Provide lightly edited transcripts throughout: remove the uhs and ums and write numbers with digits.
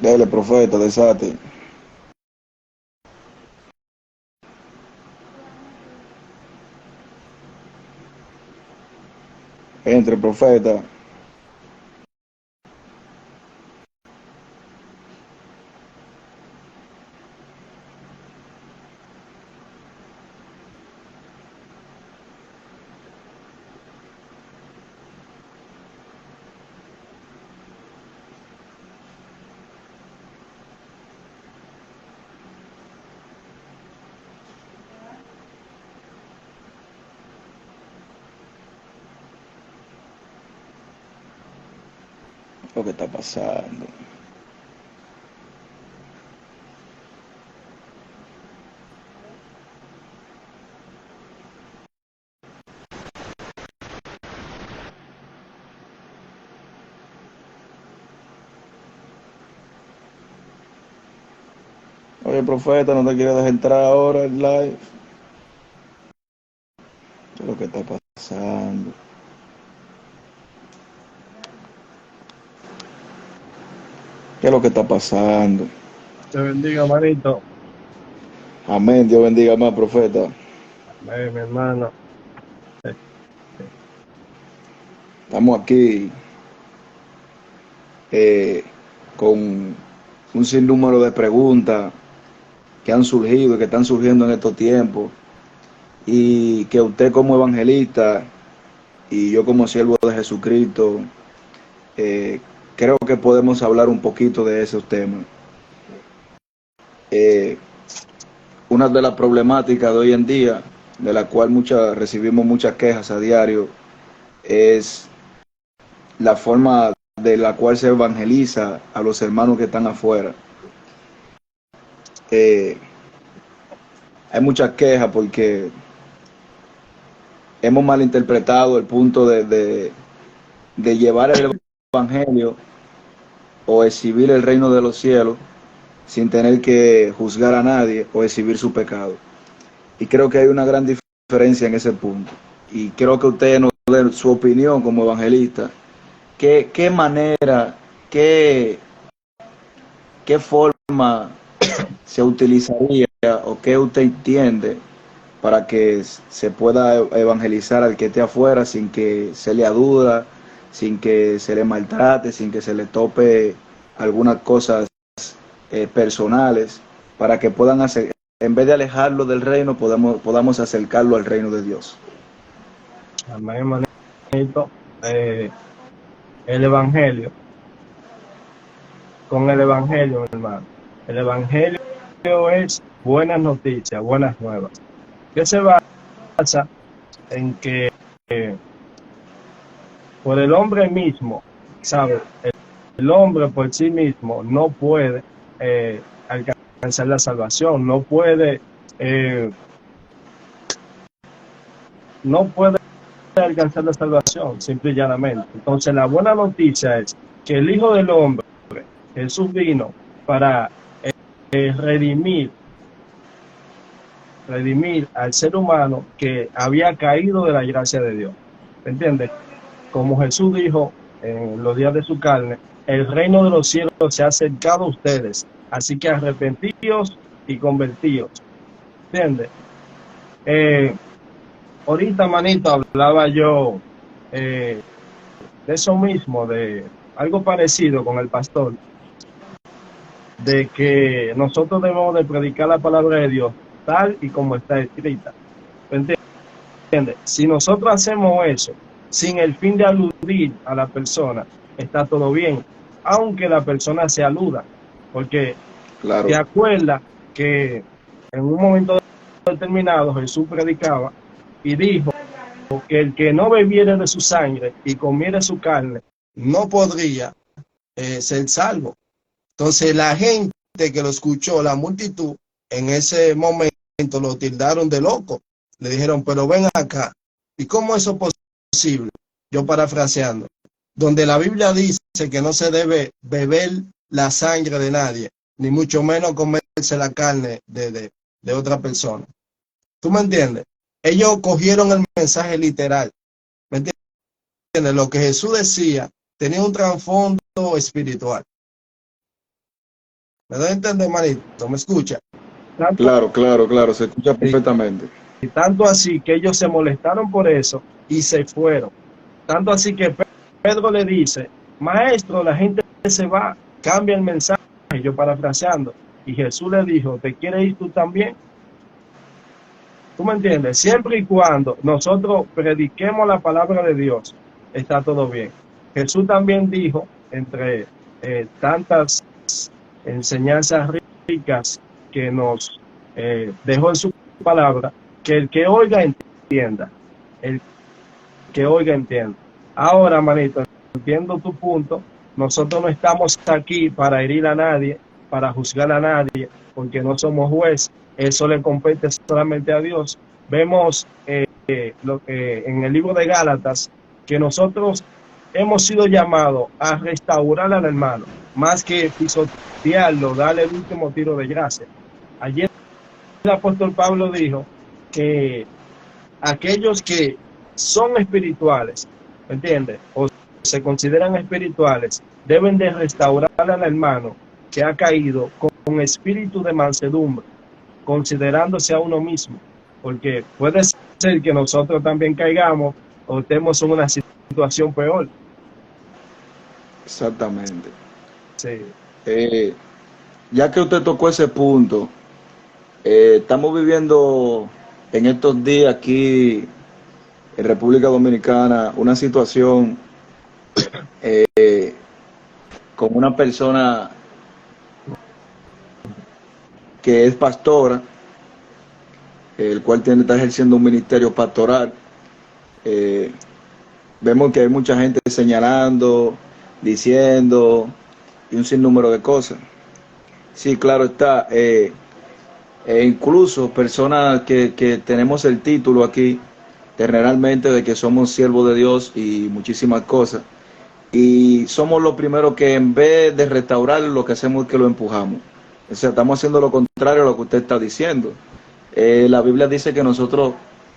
Dele, profeta, desate. Entre, profeta. Lo que está pasando. Oye, profeta, no te quieres dejar entrar ahora en live. ¿Qué es lo que está pasando? ¿Qué es lo que está pasando? Te bendiga, manito. Amén. Dios bendiga más, profeta. Amén, mi hermano. Estamos aquí eh, con un sinnúmero de preguntas que han surgido y que están surgiendo en estos tiempos. Y que usted como evangelista y yo como siervo de Jesucristo, eh, creo que podemos hablar un poquito de esos temas. Eh, una de las problemáticas de hoy en día, de la cual recibimos muchas quejas a diario, es la forma de la cual se evangeliza a los hermanos que están afuera. Eh, Hay muchas quejas porque hemos malinterpretado el punto de llevar el evangelio o exhibir el reino de los cielos sin tener que juzgar a nadie o exhibir su pecado. Y creo que hay una gran diferencia en ese punto. Y creo que usted nos dé su opinión como evangelista. ¿Qué manera, qué forma se utilizaría o qué usted entiende para que se pueda evangelizar al que esté afuera sin que se le duda, sin que se le maltrate, sin que se le tope algunas cosas personales, para que puedan hacer, en vez de alejarlo del reino, podamos acercarlo al reino de Dios? Amén, manito. Eh, el evangelio, con el evangelio, mi hermano. El evangelio es buenas noticias, buenas nuevas. ¿Qué se basa en que por el hombre mismo, ¿sabe? El hombre por sí mismo no puede alcanzar la salvación, eh, no puede alcanzar la salvación, simple y llanamente. Entonces, la buena noticia es que el Hijo del Hombre, Jesús, vino para redimir, redimir al ser humano que había caído de la gracia de Dios. ¿Me entiendes? Como Jesús dijo en los días de su carne, el reino de los cielos se ha acercado a ustedes, así que arrepentíos y convertíos. ¿Entiendes? Eh, Ahorita, manito, hablaba yo de eso mismo, de algo parecido con el pastor, de que nosotros debemos de predicar la palabra de Dios tal y como está escrita. ¿Me entiendes? Si nosotros hacemos eso sin el fin de aludir a la persona, está todo bien, aunque la persona se aluda, porque te Claro, acuerdas que en un momento determinado Jesús predicaba y dijo que el que no bebiere de su sangre y comiere su carne no podría ser salvo. Entonces la gente que lo escuchó, la multitud, en ese momento lo tildaron de loco. Le dijeron, pero ven acá, ¿y cómo eso es posible? Yo parafraseando, donde la Biblia dice que no se debe beber la sangre de nadie, ni mucho menos comerse la carne de otra persona. ¿Tú me entiendes? Ellos cogieron el mensaje literal. ¿Me entiendes? Lo que Jesús decía tenía un trasfondo espiritual. ¿Me doy a entender, manito? ¿Me escucha? Tanto, Claro, claro, claro, se escucha perfectamente. y tanto así que ellos se molestaron por eso y se fueron. Tanto así que Pedro le dice, maestro, la gente se va, cambia el mensaje, yo parafraseando. Y Jesús le dijo, ¿te quieres ir tú también? ¿Tú me entiendes? Siempre y cuando nosotros prediquemos la palabra de Dios, está todo bien. Jesús también dijo, entre tantas enseñanzas ricas que nos dejó en su palabra, que el que oiga entienda, el que oiga entienda. Ahora, manito, entiendo tu punto. Nosotros no estamos aquí para herir a nadie, para juzgar a nadie, porque no somos juez. Eso le compete solamente a Dios. Vemos en el libro de Gálatas que nosotros hemos sido llamados a restaurar al hermano, más que pisotearlo, darle el último tiro de gracia. Ayer el apóstol Pablo dijo que aquellos que son espirituales, ¿me entiendes? O se consideran espirituales, deben de restaurar al hermano que ha caído con espíritu de mansedumbre, considerándose a uno mismo, porque puede ser que nosotros también caigamos o estemos en una situación peor. Exactamente. Sí. Eh, ya que usted tocó ese punto, estamos viviendo en estos días aquí en República Dominicana una situación con una persona que es pastora, el cual está ejerciendo un ministerio pastoral. Eh, Vemos que hay mucha gente señalando, diciendo y un sinnúmero de cosas. Sí, claro está. E incluso personas que tenemos el título aquí, generalmente de que somos siervos de Dios y muchísimas cosas. Y somos los primeros que en vez de restaurar lo que hacemos es que lo empujamos. O sea, estamos haciendo lo contrario a lo que usted está diciendo. La Biblia dice que nosotros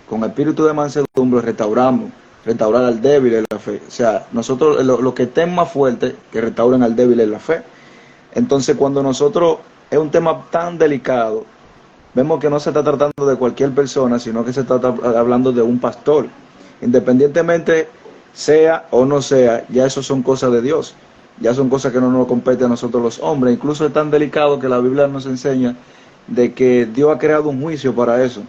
con espíritu de mansedumbre restaurar al débil en la fe. O sea, nosotros lo que estén más fuerte que restauren al débil en la fe. Entonces, cuando nosotros, es un tema tan delicado, vemos que no se está tratando de cualquier persona, sino que se está hablando de un pastor. Independientemente sea o no sea, ya eso son cosas de Dios. Ya son cosas que no nos competen a nosotros los hombres. Incluso es tan delicado que la Biblia nos enseña de que Dios ha creado un juicio para eso,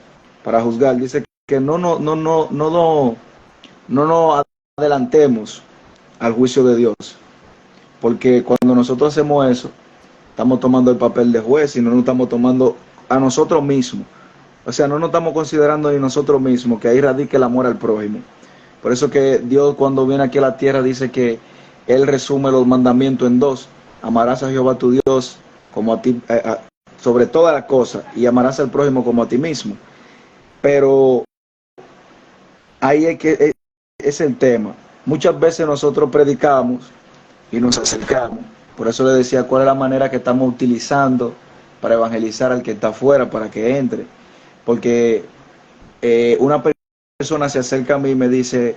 para juzgar. Dice que no nos adelantemos al juicio de Dios. Porque cuando nosotros hacemos eso, estamos tomando el papel de juez y no nos estamos tomando a nosotros mismos. O sea, no nos estamos considerando ni nosotros mismos que ahí radica el amor al prójimo. Por eso que Dios cuando viene aquí a la tierra dice que Él resume los mandamientos en dos. Amarás a Jehová tu Dios como a ti, sobre todas las cosas, y amarás al prójimo como a ti mismo. Pero ahí es el tema. Muchas veces nosotros predicamos y nos acercamos. Por eso le decía cuál es la manera que estamos utilizando para evangelizar al que está afuera, para que entre. Porque una persona se acerca a mí y me dice,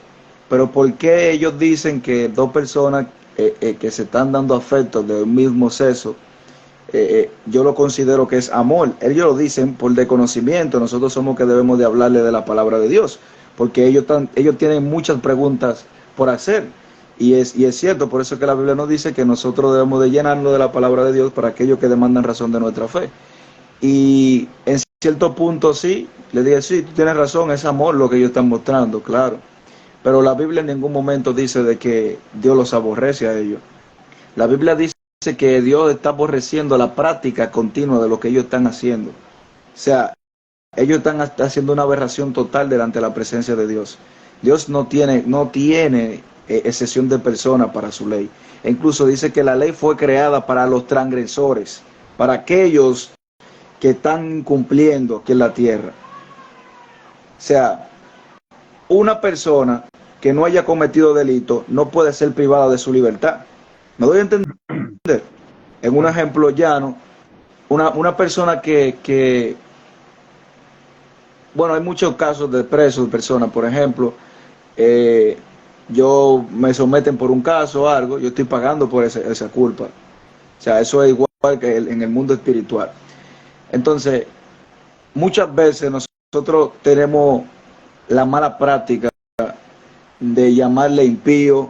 pero ¿por qué ellos dicen que dos personas que se están dando afecto del mismo sexo, yo lo considero que es amor? Ellos lo dicen por desconocimiento. Nosotros somos que debemos de hablarle de la palabra de Dios, porque ellos tienen muchas preguntas por hacer. Y es cierto, por eso que la Biblia nos dice que nosotros debemos de llenarnos de la palabra de Dios para aquellos que demandan razón de nuestra fe. Y en cierto punto sí, le dije, sí, tú tienes razón, es amor lo que ellos están mostrando, claro. Pero la Biblia en ningún momento dice de que Dios los aborrece a ellos. La Biblia dice que Dios está aborreciendo la práctica continua de lo que ellos están haciendo. O sea, ellos están haciendo una aberración total delante de la presencia de Dios. Dios no tiene excepción de persona para su ley. E incluso dice que la ley fue creada para los transgresores, para aquellos que están cumpliendo aquí en la tierra. O sea, una persona que no haya cometido delito no puede ser privada de su libertad. ¿Me doy a entender? En un ejemplo llano, una persona que bueno, hay muchos casos de presos, de personas, por ejemplo, yo me someten por un caso o algo, yo estoy pagando por esa culpa. O sea, eso es igual que en el mundo espiritual. Entonces, muchas veces nosotros tenemos la mala práctica de llamarle impío,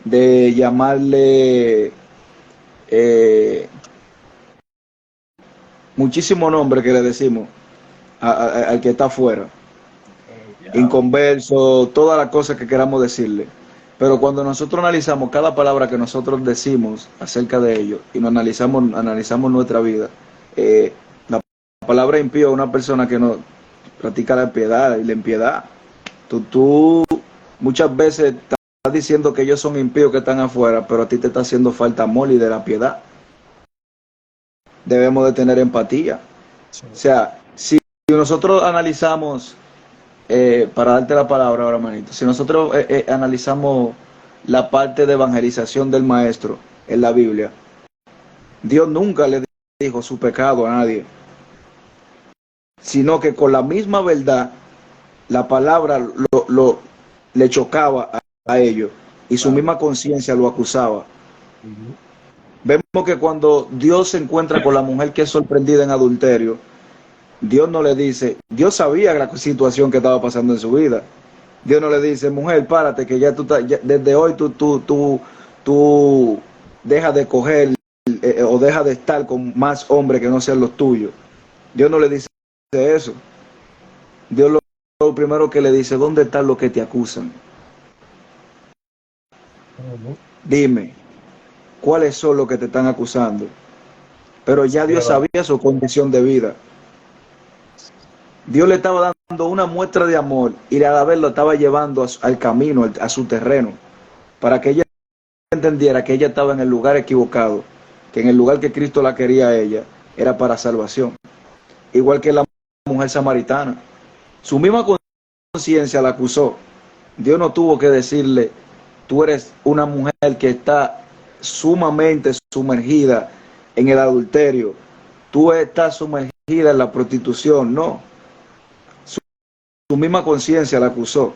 de llamarle eh, muchísimos nombres que le decimos al que está afuera, inconverso, todas las cosas que queramos decirle. Pero cuando nosotros analizamos cada palabra que nosotros decimos acerca de ellos y nos analizamos nuestra vida, la palabra impío es una persona que no practica la impiedad y la impiedad. Tú muchas veces estás diciendo que ellos son impíos que están afuera, pero a ti te está haciendo falta amor y de la piedad. Debemos de tener empatía. Sí. O sea, si nosotros analizamos, para darte la palabra ahora, manito, si nosotros analizamos la parte de evangelización del maestro en la Biblia, Dios nunca le dijo su pecado a nadie, sino que con la misma verdad la palabra le chocaba a ellos y su misma conciencia lo acusaba. Vemos que cuando Dios se encuentra con la mujer que es sorprendida en adulterio, Dios no le dice, Dios sabía la situación que estaba pasando en su vida. Dios no le dice, mujer, párate, que ya desde hoy tú dejas de coger o dejas de estar con más hombres que no sean los tuyos. Dios no le dice eso. Dios lo primero que le dice, ¿dónde están los que te acusan? Dime, ¿cuáles son los que te están acusando? Pero ya Dios sabía su condición de vida. Dios le estaba dando una muestra de amor y a la vez lo estaba llevando al camino, a su terreno, para que ella entendiera que ella estaba en el lugar equivocado, que en el lugar que Cristo la quería a ella era para salvación. Igual que la mujer samaritana. Su misma conciencia la acusó. Dios no tuvo que decirle, tú eres una mujer que está sumamente sumergida en el adulterio, tú estás sumergida en la prostitución. No, su misma conciencia la acusó.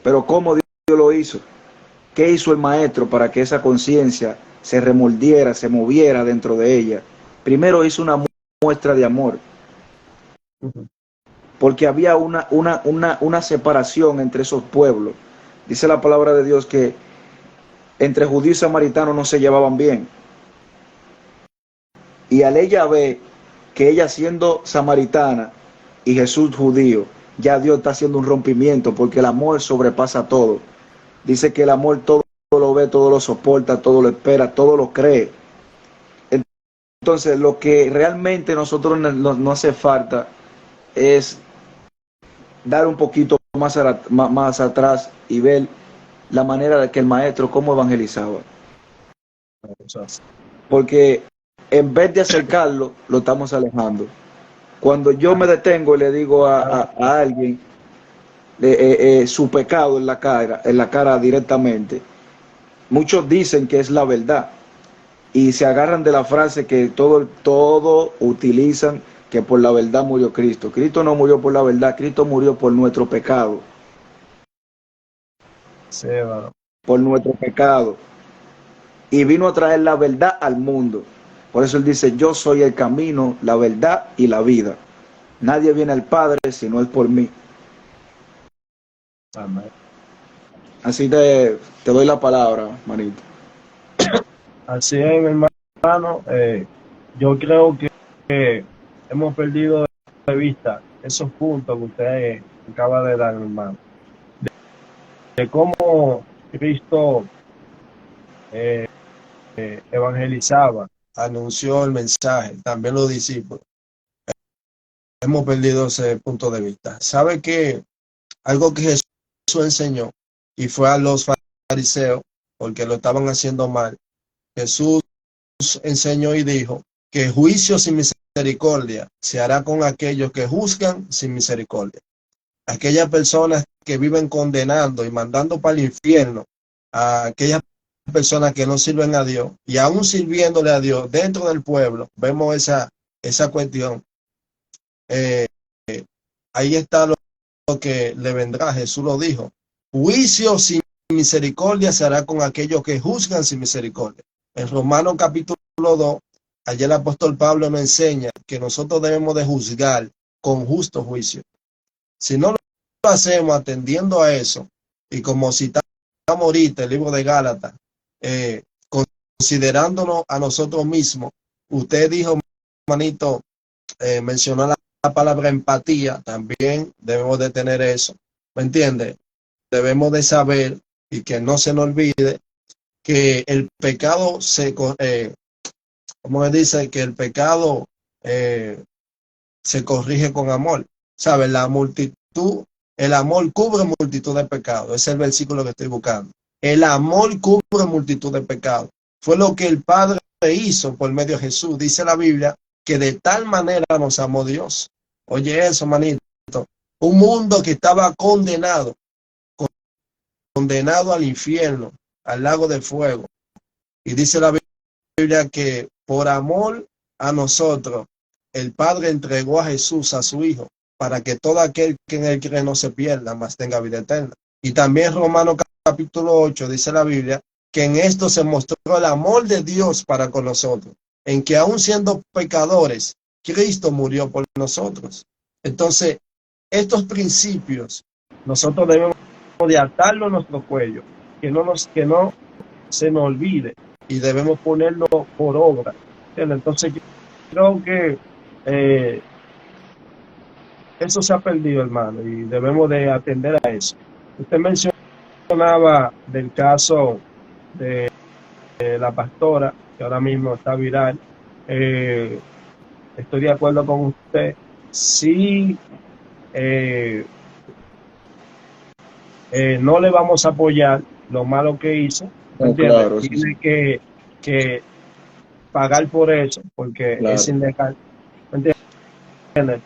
Pero ¿cómo Dios lo hizo? ¿Qué hizo el maestro para que esa conciencia se remoldiera, se moviera dentro de ella? Primero hizo una muestra de amor, porque había una separación entre esos pueblos. Dice la palabra de Dios que entre judíos y samaritanos no se llevaban bien. Y al ella ver que ella siendo samaritana y Jesús judío, ya Dios está haciendo un rompimiento, porque el amor sobrepasa todo. Dice que el amor todo lo ve, todo lo soporta, todo lo espera, todo lo cree. Entonces, lo que realmente nosotros no hace falta es dar un poquito más atrás y ver la manera de que el maestro cómo evangelizaba. Porque en vez de acercarlo, lo estamos alejando. Cuando yo me detengo y le digo a alguien su pecado en la cara directamente, muchos dicen que es la verdad y se agarran de la frase que todo utilizan, que por la verdad murió Cristo. Cristo no murió por la verdad, Cristo murió por nuestro pecado. Sí, bueno. Por nuestro pecado. Y vino a traer la verdad al mundo. Por eso él dice, yo soy el camino, la verdad y la vida. Nadie viene al Padre si no es por mí. Amén. Así te doy la palabra, manito. Así es, mi hermano. Yo creo que hemos perdido de vista esos puntos que usted acaba de dar, hermano. De cómo Cristo evangelizaba, anunció el mensaje, también los discípulos. Hemos perdido ese punto de vista. ¿Sabe qué? Algo que Jesús enseñó y fue a los fariseos porque lo estaban haciendo mal. Jesús enseñó y dijo que juicio sin misericordia se hará con aquellos que juzgan sin misericordia. Aquellas personas que viven condenando y mandando para el infierno a aquellas personas que no sirven a Dios y aún sirviéndole a Dios dentro del pueblo, vemos esa cuestión. Ahí está lo que le vendrá. Jesús lo dijo, juicio sin misericordia se hará con aquellos que juzgan sin misericordia. En Romanos capítulo 2 Ayer el apóstol Pablo nos enseña que nosotros debemos de juzgar con justo juicio. Si no lo hacemos atendiendo a eso, y como citamos ahorita el libro de Gálatas, considerándonos a nosotros mismos, usted dijo, hermanito, mencionó la palabra empatía, también debemos de tener eso, ¿me entiende? Debemos de saber y que no se nos olvide que el pecado como dice, que el pecado se corrige con amor. ¿Sabes? La multitud, el amor cubre multitud de pecados. Ese es el versículo que estoy buscando. El amor cubre multitud de pecados. Fue lo que el Padre hizo por medio de Jesús. Dice la Biblia que de tal manera nos amó Dios. Oye eso, manito. Un mundo que estaba condenado al infierno, al lago de fuego. Y dice la Biblia que por amor a nosotros, el Padre entregó a Jesús, a su Hijo, para que todo aquel que en él cree no se pierda, mas tenga vida eterna. Y también Romanos capítulo 8 dice la Biblia que en esto se mostró el amor de Dios para con nosotros, en que aún siendo pecadores, Cristo murió por nosotros. Entonces, estos principios nosotros debemos de atarlo a nuestro cuello, que no se nos olvide, y debemos ponerlo por obra. Entonces, creo que eso se ha perdido, hermano, y debemos de atender a eso. Usted mencionaba del caso de la pastora, que ahora mismo está viral. Estoy de acuerdo con usted. Sí, no le vamos a apoyar lo malo que hizo. Claro, tiene que pagar por eso, porque claro. es ilegal.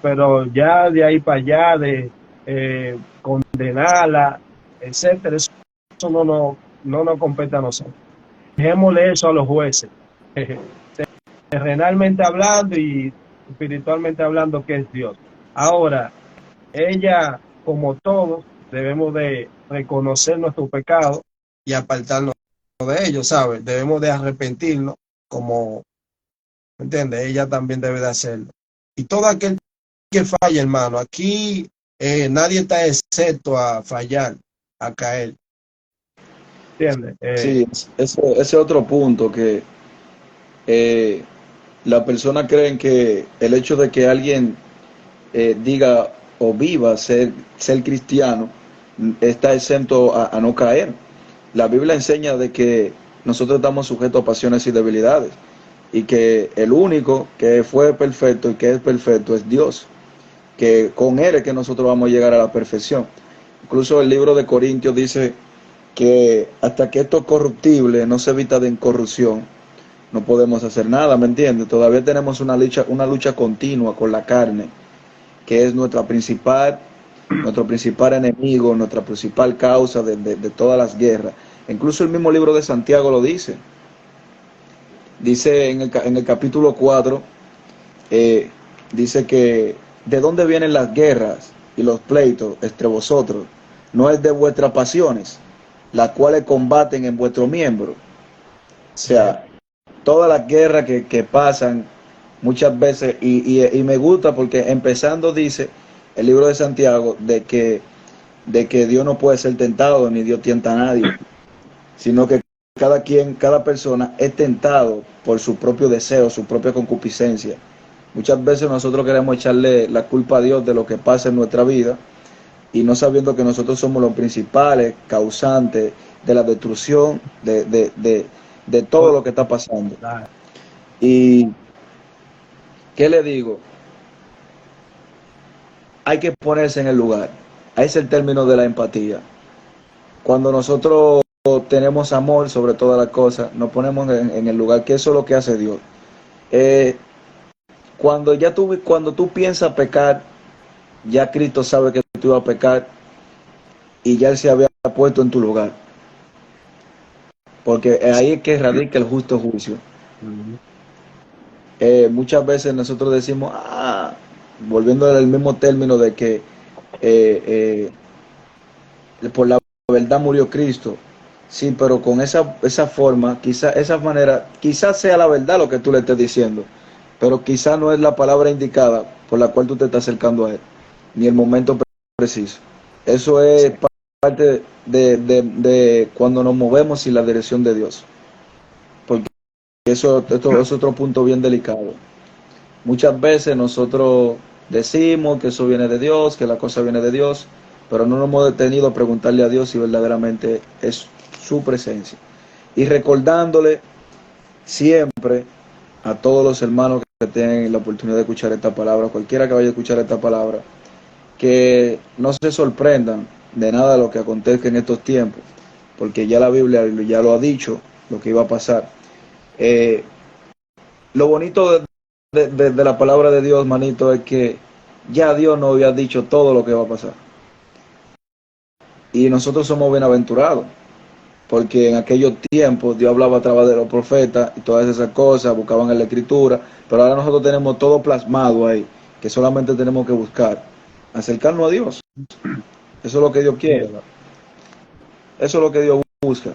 Pero ya de ahí para allá, de condenarla, etcétera, eso no nos compete a nosotros. Dejémosle eso a los jueces, terrenalmente hablando y espiritualmente hablando, que es Dios. Ahora, ella, como todos, debemos de reconocer nuestro pecado y apartarnos de ellos, ¿sabes? Debemos de arrepentirnos, como, ¿me entiendes? Ella también debe de hacerlo. Y todo aquel que falla, hermano, aquí nadie está excepto a fallar, a caer. ¿Entiendes? Sí, ese otro punto que las personas creen que el hecho de que alguien diga o viva ser cristiano está exento a no caer. La Biblia enseña de que nosotros estamos sujetos a pasiones y debilidades y que el único que fue perfecto y que es perfecto es Dios, que con Él es que nosotros vamos a llegar a la perfección. Incluso el libro de Corintios dice que hasta que esto corruptible no se evita de incorrupción, no podemos hacer nada, ¿me entiendes? Todavía tenemos una lucha continua con la carne, que es nuestro principal enemigo, nuestra principal causa de todas las guerras. Incluso el mismo libro de Santiago lo dice. Dice en el capítulo 4, dice que ¿de dónde vienen las guerras y los pleitos entre vosotros? No es de vuestras pasiones, las cuales combaten en vuestros miembros. O sea, todas las guerras que pasan muchas veces, y me gusta porque empezando dice el libro de Santiago de que Dios no puede ser tentado, ni Dios tienta a nadie, sino que cada persona es tentado por su propio deseo, su propia concupiscencia. Muchas veces nosotros queremos echarle la culpa a Dios de lo que pasa en nuestra vida y no sabiendo que nosotros somos los principales causantes de la destrucción de todo lo que está pasando. Y ¿qué le digo? Hay que ponerse en el lugar. Ese es el término de la empatía. Cuando nosotros tenemos amor sobre todas las cosas, nos ponemos en el lugar, que eso es lo que hace Dios. Cuando tú piensas pecar, ya Cristo sabe que tú ibas a pecar y ya Él se había puesto en tu lugar. Porque ahí es que radica el justo juicio. Muchas veces nosotros decimos, volviendo al mismo término de que por la verdad murió Cristo. Sí, pero con esa forma, esa manera, quizás sea la verdad lo que tú le estés diciendo, pero quizá no es la palabra indicada por la cual tú te estás acercando a Él, ni el momento preciso. Eso Sí, es parte de cuando nos movemos sin la dirección de Dios, porque esto es otro punto bien delicado. Muchas veces nosotros decimos que eso viene de Dios, que la cosa viene de Dios, pero no nos hemos detenido a preguntarle a Dios si verdaderamente es su presencia. Y recordándole siempre a todos los hermanos que tienen la oportunidad de escuchar esta palabra, cualquiera que vaya a escuchar esta palabra, que no se sorprendan de nada de lo que acontezca en estos tiempos, porque ya la Biblia ya lo ha dicho, lo que iba a pasar. Eh, lo bonito de la palabra de Dios, manito, es que ya Dios nos había dicho todo lo que va a pasar. Y nosotros somos bienaventurados, porque en aquellos tiempos Dios hablaba a través de los profetas y todas esas cosas, buscaban en la escritura, pero ahora nosotros tenemos todo plasmado ahí, que solamente tenemos que buscar, acercarnos a Dios. Eso es lo que Dios sí, quiere, eso es lo que Dios busca.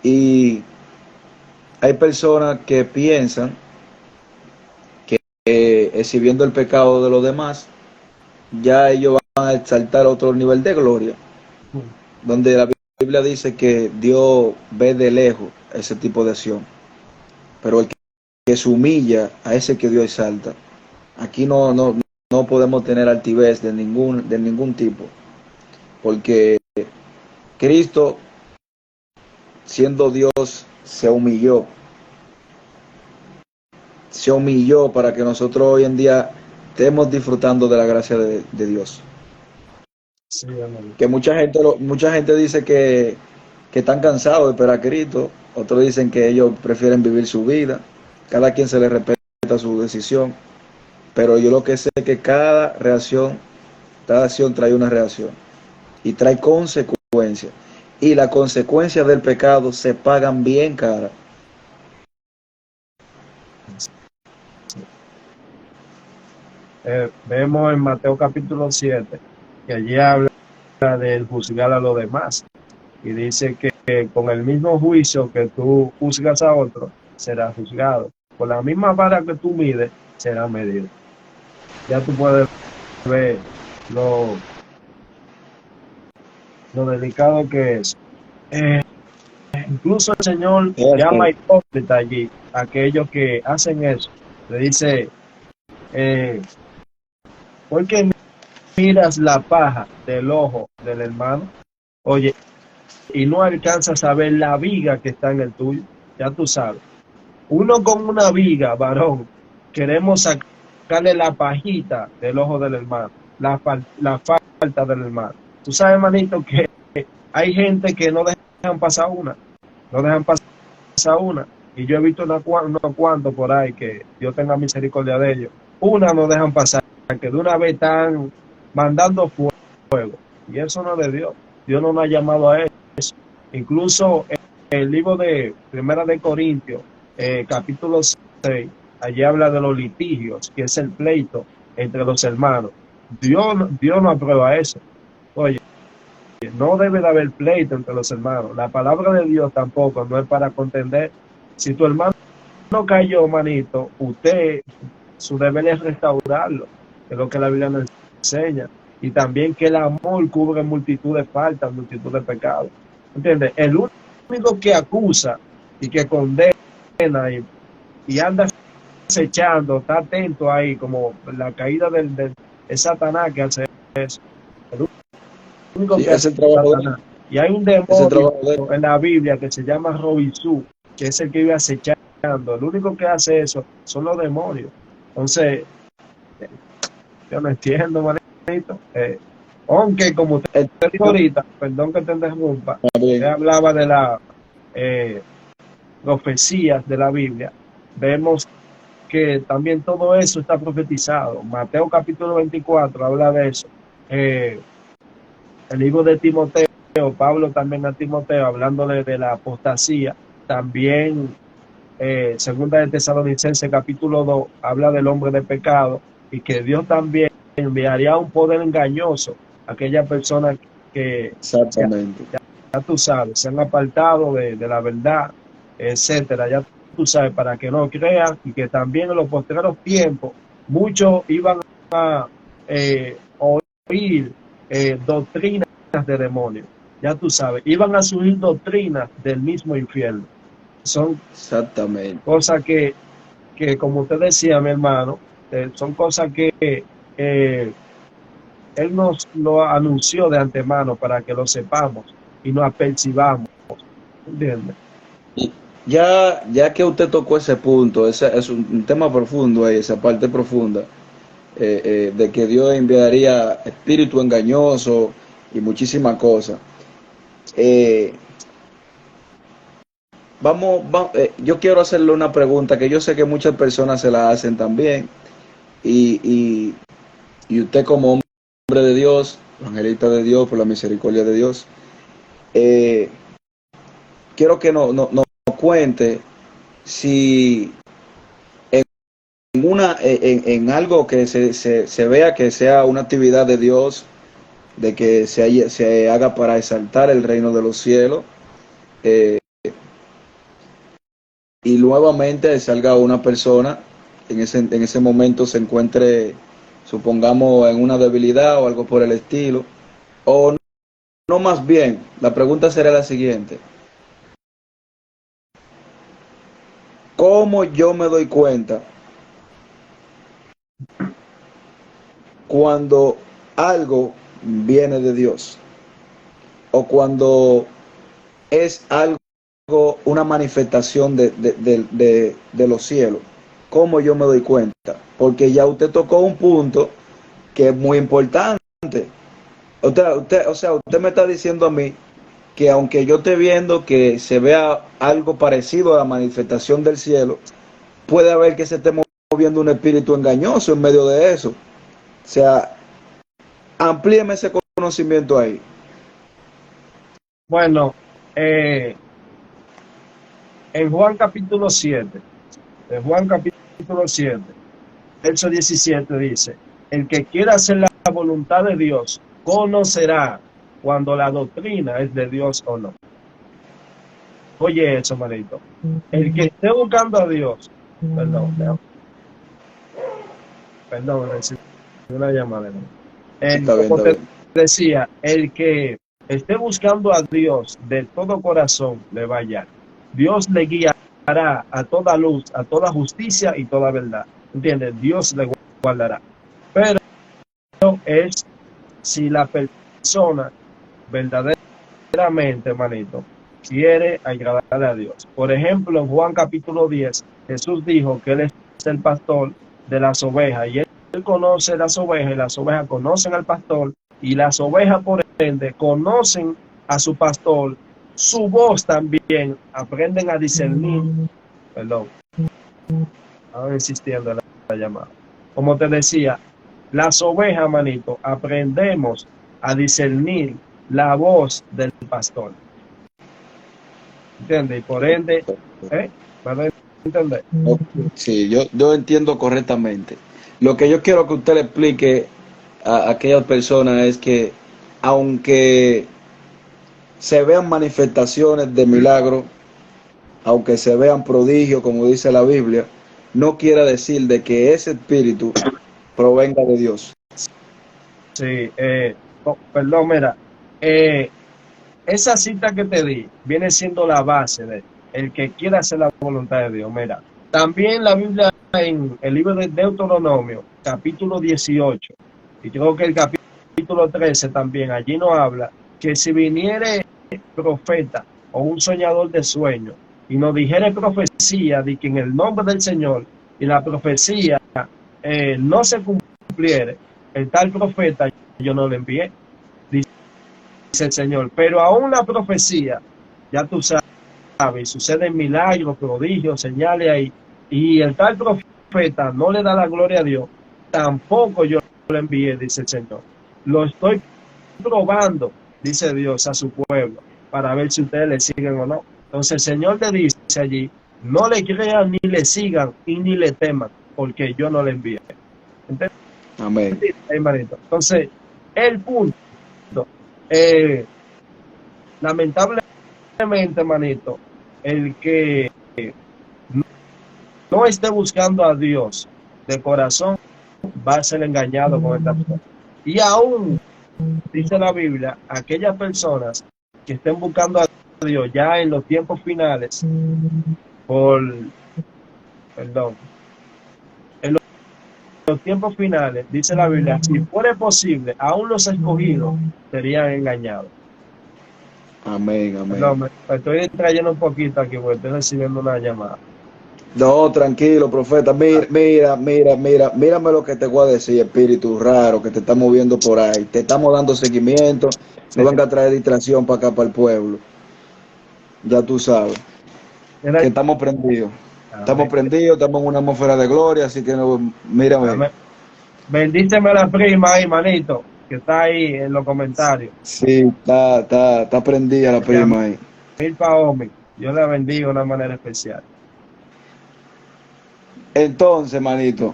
Y hay personas que piensan que exhibiendo el pecado de los demás, ya ellos van a exaltar otro nivel de gloria, donde la Biblia dice que Dios ve de lejos ese tipo de acción, pero el que se humilla a ese que Dios exalta. Aquí no podemos tener altivez de ningún tipo, porque Cristo, siendo Dios, se humilló para que nosotros hoy en día estemos disfrutando de la gracia de Dios. sí, hermano. Que mucha gente dice que están cansados de esperar a Cristo, otros dicen que ellos prefieren vivir su vida, cada quien se le respeta su decisión, pero yo lo que sé es que cada acción trae una reacción y trae consecuencias, y las consecuencias del pecado se pagan bien cara. Vemos en Mateo capítulo 7 que allí habla del juzgar a los demás y dice que con el mismo juicio que tú juzgas a otro, será juzgado. Con la misma vara que tú mides, será medido. Ya tú puedes ver lo, lo delicado que es. Eh, Incluso el Señor Es llama así. hipócrita allí a aquellos que hacen eso. Le dice, eh, ¿por qué miras la paja del ojo del hermano? Oye, y no alcanzas a ver la viga que está en el tuyo. Ya tú sabes. Uno con una viga, varón, queremos sacarle la pajita del ojo del hermano, la falta del hermano. Tú sabes, hermanito, que hay gente que no dejan pasar una, no dejan pasar una. Y yo he visto unos cuantos por ahí que Dios tenga misericordia de ellos. Una no dejan pasar, que de una vez están mandando fuego. Y eso no es de Dios. Dios no nos ha llamado a eso. Incluso el libro de Primera de Corintios, capítulo 6, allí habla de los litigios, que es el pleito entre los hermanos. Dios no aprueba eso. Oye, no debe de haber pleito entre los hermanos. La palabra de Dios tampoco no es para contender. Si tu hermano no cayó, manito, usted, su deber es restaurarlo, que es lo que la Biblia nos enseña. Y también que el amor cubre multitud de faltas, multitud de pecados. ¿Entiendes? El único que acusa y que condena y anda acechando, está atento ahí, como la caída de Satanás que hace eso. El único Sí, que es hace el trabajo de él, Satanás. Y hay un es el demonio trabajo de él. en la Biblia que se llama Robisú, que es el que vive acechando. El único que hace eso son los demonios. Entonces, yo no entiendo, manito. Aunque, como te Él digo ahorita, perdón que te interrumpa, usted también. hablaba de las profecías de la Biblia. Vemos que también todo eso está profetizado. Mateo capítulo 24 habla de eso. El libro de Timoteo, Pablo también a Timoteo, hablándole de la apostasía. También segunda de Tesalonicenses capítulo 2 habla del hombre de pecado y que Dios también enviaría un poder engañoso a aquellas personas que ya, Exactamente. ya tú sabes, se han apartado de la verdad, etcétera. Ya tú sabes, para que no crean, y que también en los postreros tiempos muchos iban a oír doctrinas de demonios, ya tú sabes, iban a subir doctrinas del mismo infierno. Son Exactamente. cosas que como usted decía, mi hermano, son cosas que él nos lo anunció de antemano para que lo sepamos y nos apercibamos, ¿entiendes? Y ya que usted tocó ese punto, ese es un tema profundo ahí, esa parte profunda, de que Dios enviaría espíritu engañoso y muchísimas cosas. Eh, yo quiero hacerle una pregunta que yo sé que muchas personas se la hacen también, y, y, y usted como hombre de Dios, evangelista de Dios, por la misericordia de Dios, eh, quiero que nos cuente si en algo que se vea que sea una actividad de Dios, de que se haga para exaltar el reino de los cielos, eh, y nuevamente salga una persona, en ese momento se encuentre, supongamos, en una debilidad o algo por el estilo, o no, más bien, la pregunta sería la siguiente: ¿cómo yo me doy cuenta cuando algo viene de Dios? O cuando es algo, una manifestación de los cielos. ¿Cómo yo me doy cuenta? Porque ya usted tocó un punto que es muy importante. Usted me está diciendo a mí que aunque yo esté viendo que se vea algo parecido a la manifestación del cielo, puede haber que se esté moviendo un espíritu engañoso en medio de eso. O sea, amplíeme ese conocimiento ahí. Bueno, en Juan capítulo 7, en Juan capítulo 7, verso 17 dice, el que quiera hacer la voluntad de Dios conocerá cuando la doctrina es de Dios o no. Oye eso, manito. El que esté buscando a Dios, perdón, recibí una llamada. Está bien, Como está te bien. decía, el que esté buscando a Dios de todo corazón le va a hallar. Dios le guiará a toda luz, a toda justicia y toda verdad. ¿Entiendes? Dios le guardará. Pero es si la persona verdaderamente, hermanito, quiere agradarle a Dios. Por ejemplo, en Juan capítulo 10, Jesús dijo que Él es el pastor de las ovejas y Él conoce las ovejas y las ovejas conocen al pastor y las ovejas por ende conocen a su pastor, su voz también, aprenden a discernir, perdón, ahora insistiendo en la llamada. Como te decía, las ovejas, manito, aprendemos a discernir la voz del pastor. ¿Entiendes? Y por ende, ¿me entender? Sí, yo entiendo correctamente. Lo que yo quiero que usted le explique a aquellas personas es que aunque se vean manifestaciones de milagro, aunque se vean prodigios, como dice la Biblia, no quiere decir de que ese espíritu provenga de Dios. Sí, perdón, mira, eh, esa cita que te di viene siendo la base de el que quiera hacer la voluntad de Dios. Mira, también la Biblia en el libro de Deuteronomio, capítulo 18, y creo que el capítulo 13 también, allí nos habla que si viniere profeta o un soñador de sueño y nos dijere profecía de que en el nombre del Señor y la profecía no se cumpliere, el tal profeta yo no le envié, dice el Señor. Pero aún la profecía, ya tú sabes, suceden milagros, prodigios, señales ahí, y el tal profeta no le da la gloria a Dios, tampoco yo lo envié, dice el Señor. Lo estoy probando, dice Dios, a su pueblo, para ver si ustedes le siguen o no. Entonces el Señor le dice allí, no le crean, ni le sigan, y ni le teman, porque yo no le envié. ¿Entendés, Amén. hermanito? Entonces, el punto, lamentablemente, hermanito, el que no esté buscando a Dios de corazón, va a ser engañado con esta persona. Y aún, dice la Biblia, aquellas personas que estén buscando a Dios ya en los tiempos finales, por, perdón, en los tiempos finales, dice la Biblia, si fuera posible, aún los escogidos serían engañados. Amén, amén. Perdón, me estoy distrayendo un poquito aquí porque estoy recibiendo una llamada. No, tranquilo, profeta. Mírame lo que te voy a decir, espíritu raro que te está moviendo por ahí. Te estamos dando seguimiento. No venga a traer distracción para acá, para el pueblo. Ya tú sabes. Mira, Que estamos prendidos. Estamos amén, prendidos, estamos en una atmósfera de gloria, así que no, mírame. amén. Bendíceme la prima ahí, manito, que está ahí en los comentarios. Sí, está prendida la prima ahí. Milpa Omi, yo la bendigo de una manera especial. Entonces, manito,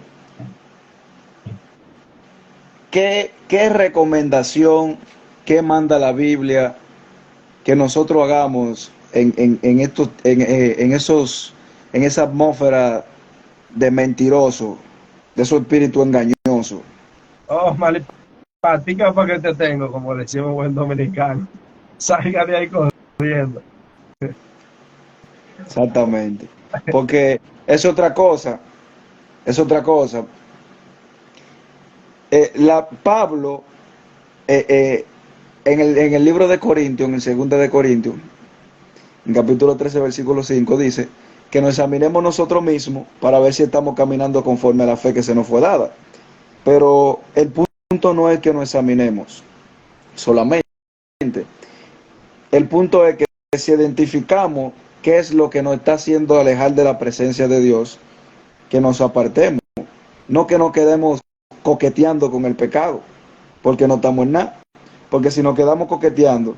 ¿qué recomendación, qué manda la Biblia que nosotros hagamos en esa atmósfera de mentiroso, de esos espíritus engañosos? Oh, malipatica para que te tengo, como decimos buen dominicano. Salga de ahí corriendo. Exactamente. Porque es otra cosa, es otra cosa. Pablo, eh, eh, en el libro de Corintios, en el segundo de Corintios, en capítulo 13, versículo 5, dice que nos examinemos nosotros mismos para ver si estamos caminando conforme a la fe que se nos fue dada. Pero el punto no es que nos examinemos solamente. El punto es que si identificamos qué es lo que nos está haciendo alejar de la presencia de Dios, que nos apartemos. No que nos quedemos coqueteando con el pecado, porque no estamos en nada. Porque si nos quedamos coqueteando,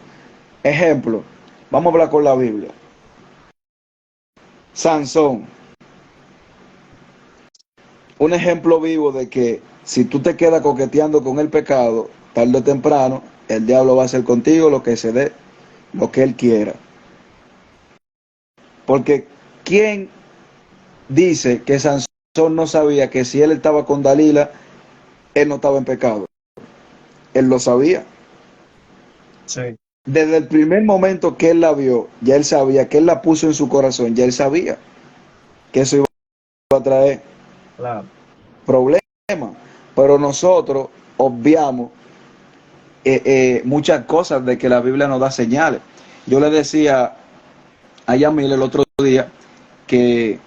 ejemplo, vamos a hablar con la Biblia. Sansón, un ejemplo vivo de que si tú te quedas coqueteando con el pecado, tarde o temprano, el diablo va a hacer contigo lo que se dé, lo que él quiera. Porque ¿quién dice que Sansón no sabía que si él estaba con Dalila, él no estaba en pecado? Él lo sabía. Sí, Desde el primer momento que él la vio, ya él sabía, que él la puso en su corazón, ya él sabía que eso iba a traer claro. problemas. Pero nosotros obviamos muchas cosas de que la Biblia nos da señales. Yo le decía a Yamil el otro día que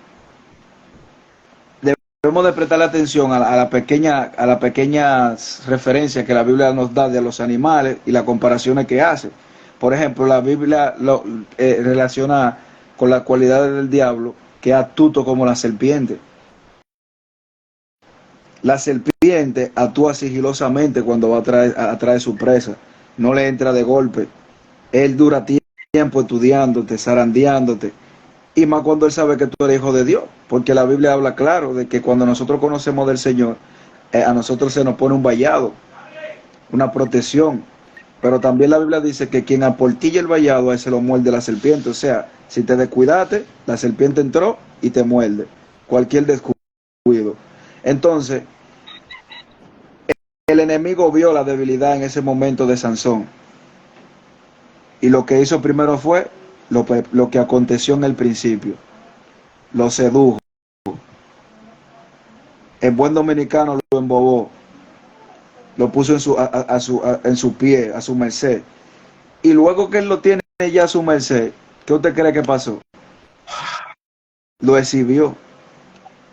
debemos de prestarle atención a las pequeñas referencias que la Biblia nos da de los animales y las comparaciones que hace. Por ejemplo, la Biblia lo relaciona con las cualidades del diablo, que es astuto como la serpiente. La serpiente actúa sigilosamente cuando va a traer su presa. No le entra de golpe. Él dura tiempo estudiándote, zarandeándote. Y más cuando él sabe que tú eres hijo de Dios. Porque la Biblia habla claro de que cuando nosotros conocemos del Señor, a nosotros se nos pone un vallado, una protección. Pero también la Biblia dice que quien aportilla el vallado, a ese lo muerde la serpiente. O sea, si te descuidaste, la serpiente entró y te muerde. Cualquier descuido. Entonces, el enemigo vio la debilidad en ese momento de Sansón. Y lo que hizo primero fue lo que aconteció en el principio. Lo sedujo. En buen dominicano lo embobó. Lo puso en su pie, a su merced. Y luego que él lo tiene ya a su merced, ¿qué usted cree que pasó? Lo exhibió,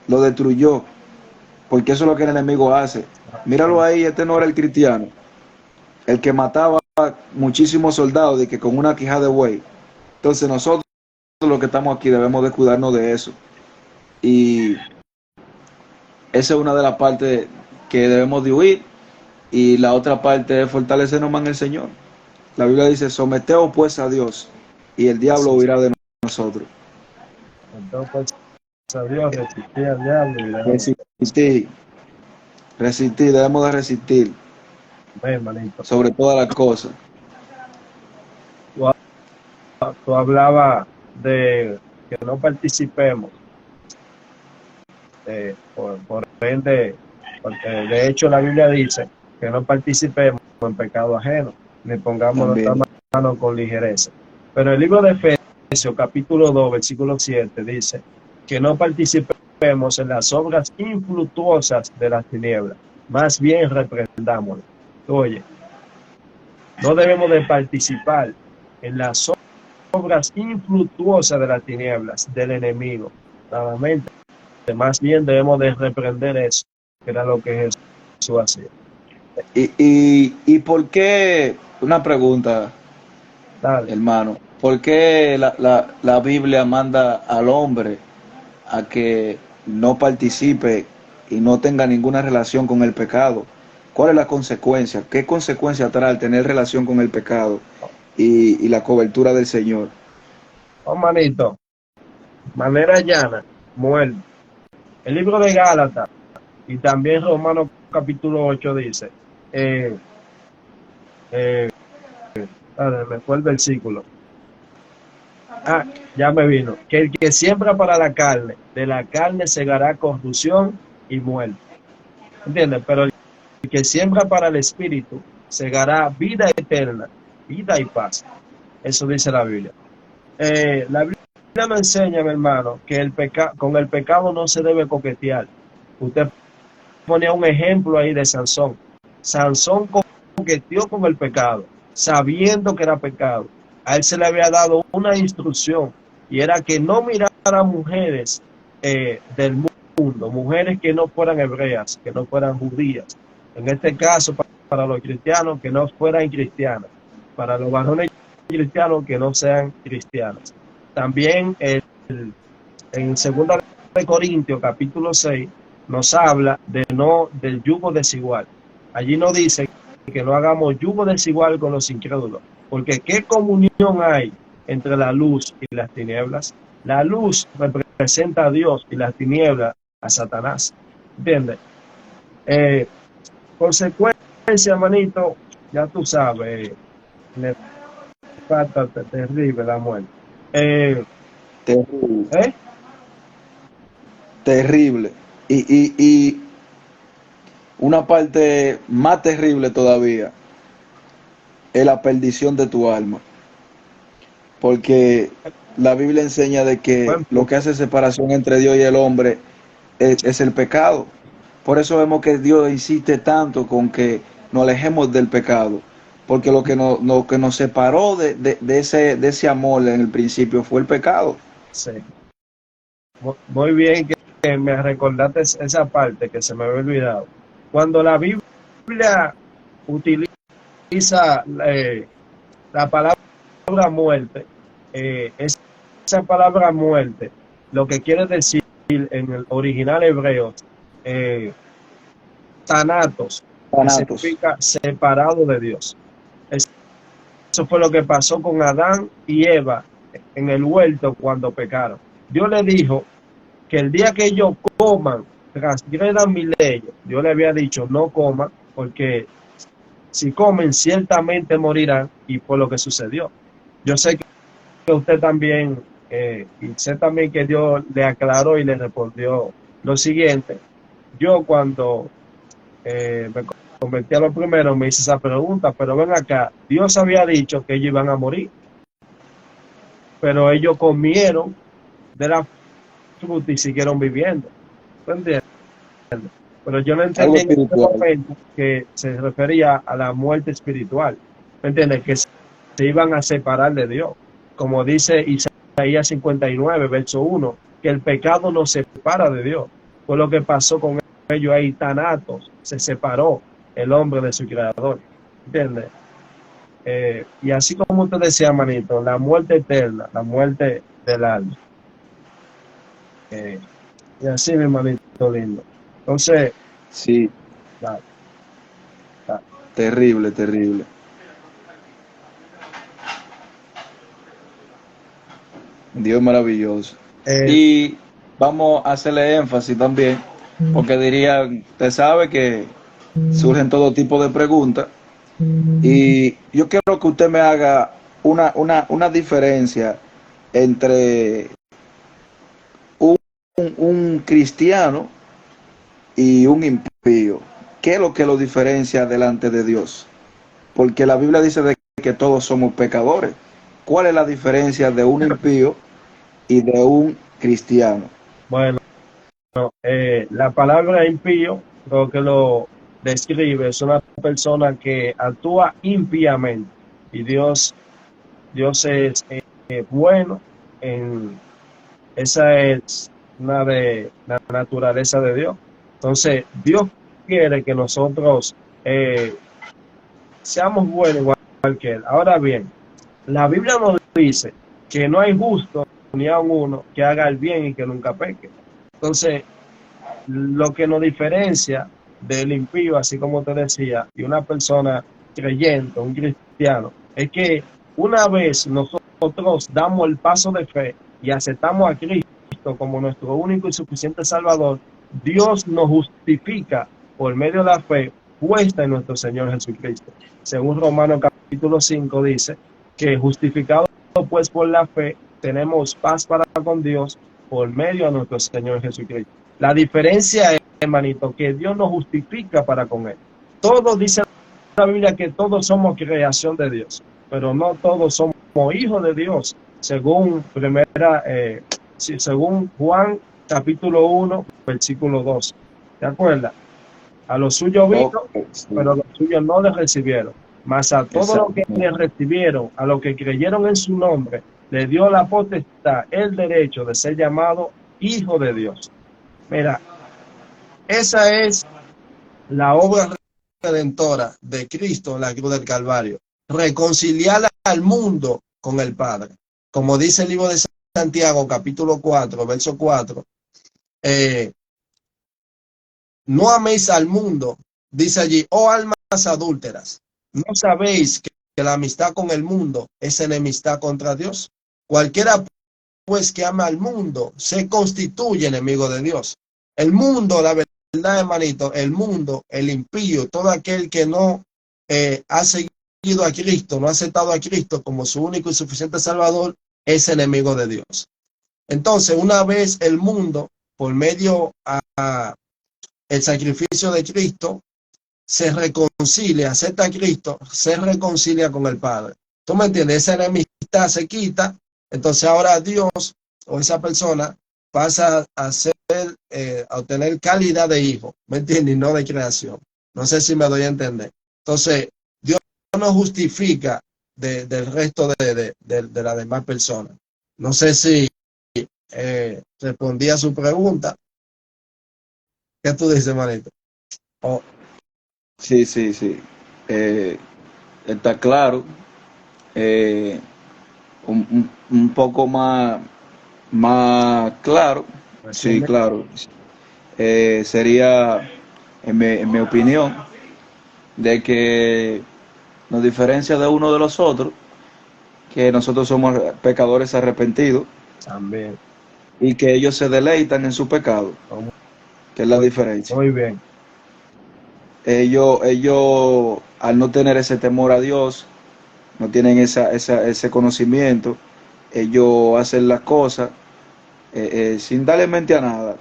lo destruyó, porque eso es lo que el enemigo hace. Míralo ahí, este no era el cristiano, el que mataba muchísimos soldados de que con una quijada de buey. Entonces nosotros los que estamos aquí debemos de cuidarnos de eso. Y esa es una de las partes que debemos de huir. Y la otra parte es fortalecernos más en el Señor. La Biblia dice, someteos pues a Dios y el diablo Sí, sí. huirá de nosotros. Entonces, a Dios, resistir al diablo y déjame. Resistir, resistir, debemos de resistir Ven, manito. sobre todas las cosas. Tú, tú hablabas de que no participemos Por ende, de hecho la Biblia dice que no participemos en pecado ajeno, ni pongamos nuestra También. mano con ligereza. Pero el libro de Efesios, capítulo 2, versículo 7, dice que no participemos en las obras infructuosas de las tinieblas, más bien reprendámoslas. Oye, no debemos de participar en las obras infructuosas de las tinieblas, del enemigo. Nuevamente, más bien debemos de reprender eso, que era lo que Jesús hacía. ¿Y por qué? Una pregunta, Dale. hermano. ¿Por qué la Biblia manda al hombre a que no participe y no tenga ninguna relación con el pecado? ¿Cuál es la consecuencia? ¿Qué consecuencia trae el tener relación con el pecado y la cobertura del Señor? Oh, manito, manera llana, muerte. El libro de Gálatas y también Romanos capítulo 8 dice, me fue el versículo. Ya me vino. Que el que siembra para la carne, de la carne segará corrupción y muerte. ¿Entiendes? Pero el que siembra para el espíritu, segará vida eterna, vida y paz. Eso dice la Biblia. La Biblia me enseña, mi hermano, que con el pecado no se debe coquetear. Usted ponía un ejemplo ahí de Sansón. Sansón coqueteó con el pecado, sabiendo que era pecado. A él se le había dado una instrucción, y era que no mirara mujeres del mundo, mujeres que no fueran hebreas, que no fueran judías. En este caso, para los cristianos, que no fueran cristianas. Para los varones cristianos, que no sean cristianos. También en 2 de Corintios, capítulo 6, nos habla del yugo desigual. Allí nos dice que no hagamos yugo desigual con los incrédulos, porque ¿qué comunión hay entre la luz y las tinieblas? La luz representa a Dios y las tinieblas a Satanás. ¿Entiendes? Consecuencia, manito, ya tú sabes, le falta terrible la muerte. Terrible. ¿Eh? Terrible. Y una parte más terrible todavía es la perdición de tu alma. Porque la Biblia enseña de que Buen lo que punto. hace separación entre Dios y el hombre es el pecado. Por eso vemos que Dios insiste tanto con que nos alejemos del pecado. Porque lo que nos separó de ese amor en el principio fue el pecado. Sí. Muy bien que me recordaste esa parte que se me había olvidado. Cuando la Biblia utiliza la palabra muerte, esa palabra muerte, lo que quiere decir en el original hebreo, thanatos, que Thanatos. significa separado de Dios. Eso fue lo que pasó con Adán y Eva en el huerto cuando pecaron. Dios le dijo que el día que ellos coman, transgredan mi ley, Dios le había dicho no coman, porque si comen ciertamente morirán, y fue lo que sucedió. Yo sé que usted también, y sé también que Dios le aclaró y le respondió lo siguiente. Yo cuando me convertí a lo primero me hice esa pregunta, pero ven acá, Dios había dicho que ellos iban a morir, pero ellos comieron de la fruta y siguieron viviendo. ¿Entiendes? Pero yo no Algo entendí en ese espiritual. momento que se refería a la muerte espiritual. ¿Me entiendes? Que se iban a separar de Dios. Como dice Isaías 59, verso 1, que el pecado nos separa de Dios. Fue lo que pasó con ellos ahí, thanatos. Se separó el hombre de su creador. ¿Entiendes? Y así como usted decía, manito, la muerte eterna, la muerte del alma. Y así, mi manito lindo. Entonces, Sí, dale, dale. terrible, terrible. Dios maravilloso. Eh, Y vamos a hacerle énfasis también, porque dirían, usted sabe que surgen todo tipo de preguntas, y yo quiero que usted me haga una diferencia entre un cristiano y un impío, ¿qué es lo que lo diferencia delante de Dios? Porque la Biblia dice de que todos somos pecadores. ¿Cuál es la diferencia de un impío y de un cristiano? Bueno, la palabra impío, creo que lo describe, es una persona que actúa impíamente. Y Dios es bueno, esa es una de la naturaleza de Dios. Entonces, Dios quiere que nosotros seamos buenos igual que Él. Ahora bien, la Biblia nos dice que no hay justo ni a uno que haga el bien y que nunca peque. Entonces, lo que nos diferencia del impío, así como te decía, y una persona creyente, un cristiano, es que una vez nosotros damos el paso de fe y aceptamos a Cristo como nuestro único y suficiente Salvador, Dios nos justifica por medio de la fe puesta en nuestro Señor Jesucristo. Según Romanos capítulo 5 dice que justificado pues por la fe tenemos paz para con Dios por medio de nuestro Señor Jesucristo. La diferencia es, hermanito, que Dios nos justifica para con Él. Todos dice la Biblia que todos somos creación de Dios, pero no todos somos hijos de Dios, según según Juan capítulo 1, versículo 12. ¿Te acuerdas? A los suyos vino, Okay, sí, pero los suyos no les recibieron. Mas a todos los que les recibieron, a los que creyeron en su nombre, le dio la potestad, el derecho de ser llamado hijo de Dios. Mira, esa es la obra redentora de Cristo en la cruz del Calvario. Reconciliar al mundo con el Padre. Como dice el libro de Santiago, capítulo 4, verso 4. No améis al mundo, dice allí, oh almas adúlteras. ¿No sabéis que la amistad con el mundo es enemistad contra Dios? Cualquiera pues que ama al mundo se constituye enemigo de Dios. El mundo, la verdad, hermanito, el mundo, el impío, todo aquel que no ha seguido a Cristo, no ha aceptado a Cristo como su único y suficiente Salvador, es enemigo de Dios. Entonces, una vez el mundo, por medio a el sacrificio de Cristo, se reconcilia, acepta a Cristo, se reconcilia con el Padre. ¿Tú me entiendes? Esa enemistad se quita, entonces ahora Dios o esa persona pasa a ser, a obtener calidad de hijo, ¿me entiendes? Y no de creación. No sé si me doy a entender. Entonces, Dios nos justifica del resto de las demás personas. No sé si respondí a su pregunta. ¿Qué tú dices, manito? Oh, sí, sí, sí. Eh, Está claro. eh, un poco más claro. Sí, resumen. claro. Sería, en mi opinión, de que nos diferencia de uno de los otros, que nosotros somos pecadores arrepentidos También. y que ellos se deleitan en su pecado, que es la Muy, diferencia. muy bien. Ellos, al no tener ese temor a Dios, no tienen ese conocimiento, ellos hacen las cosas sin darle mente a nada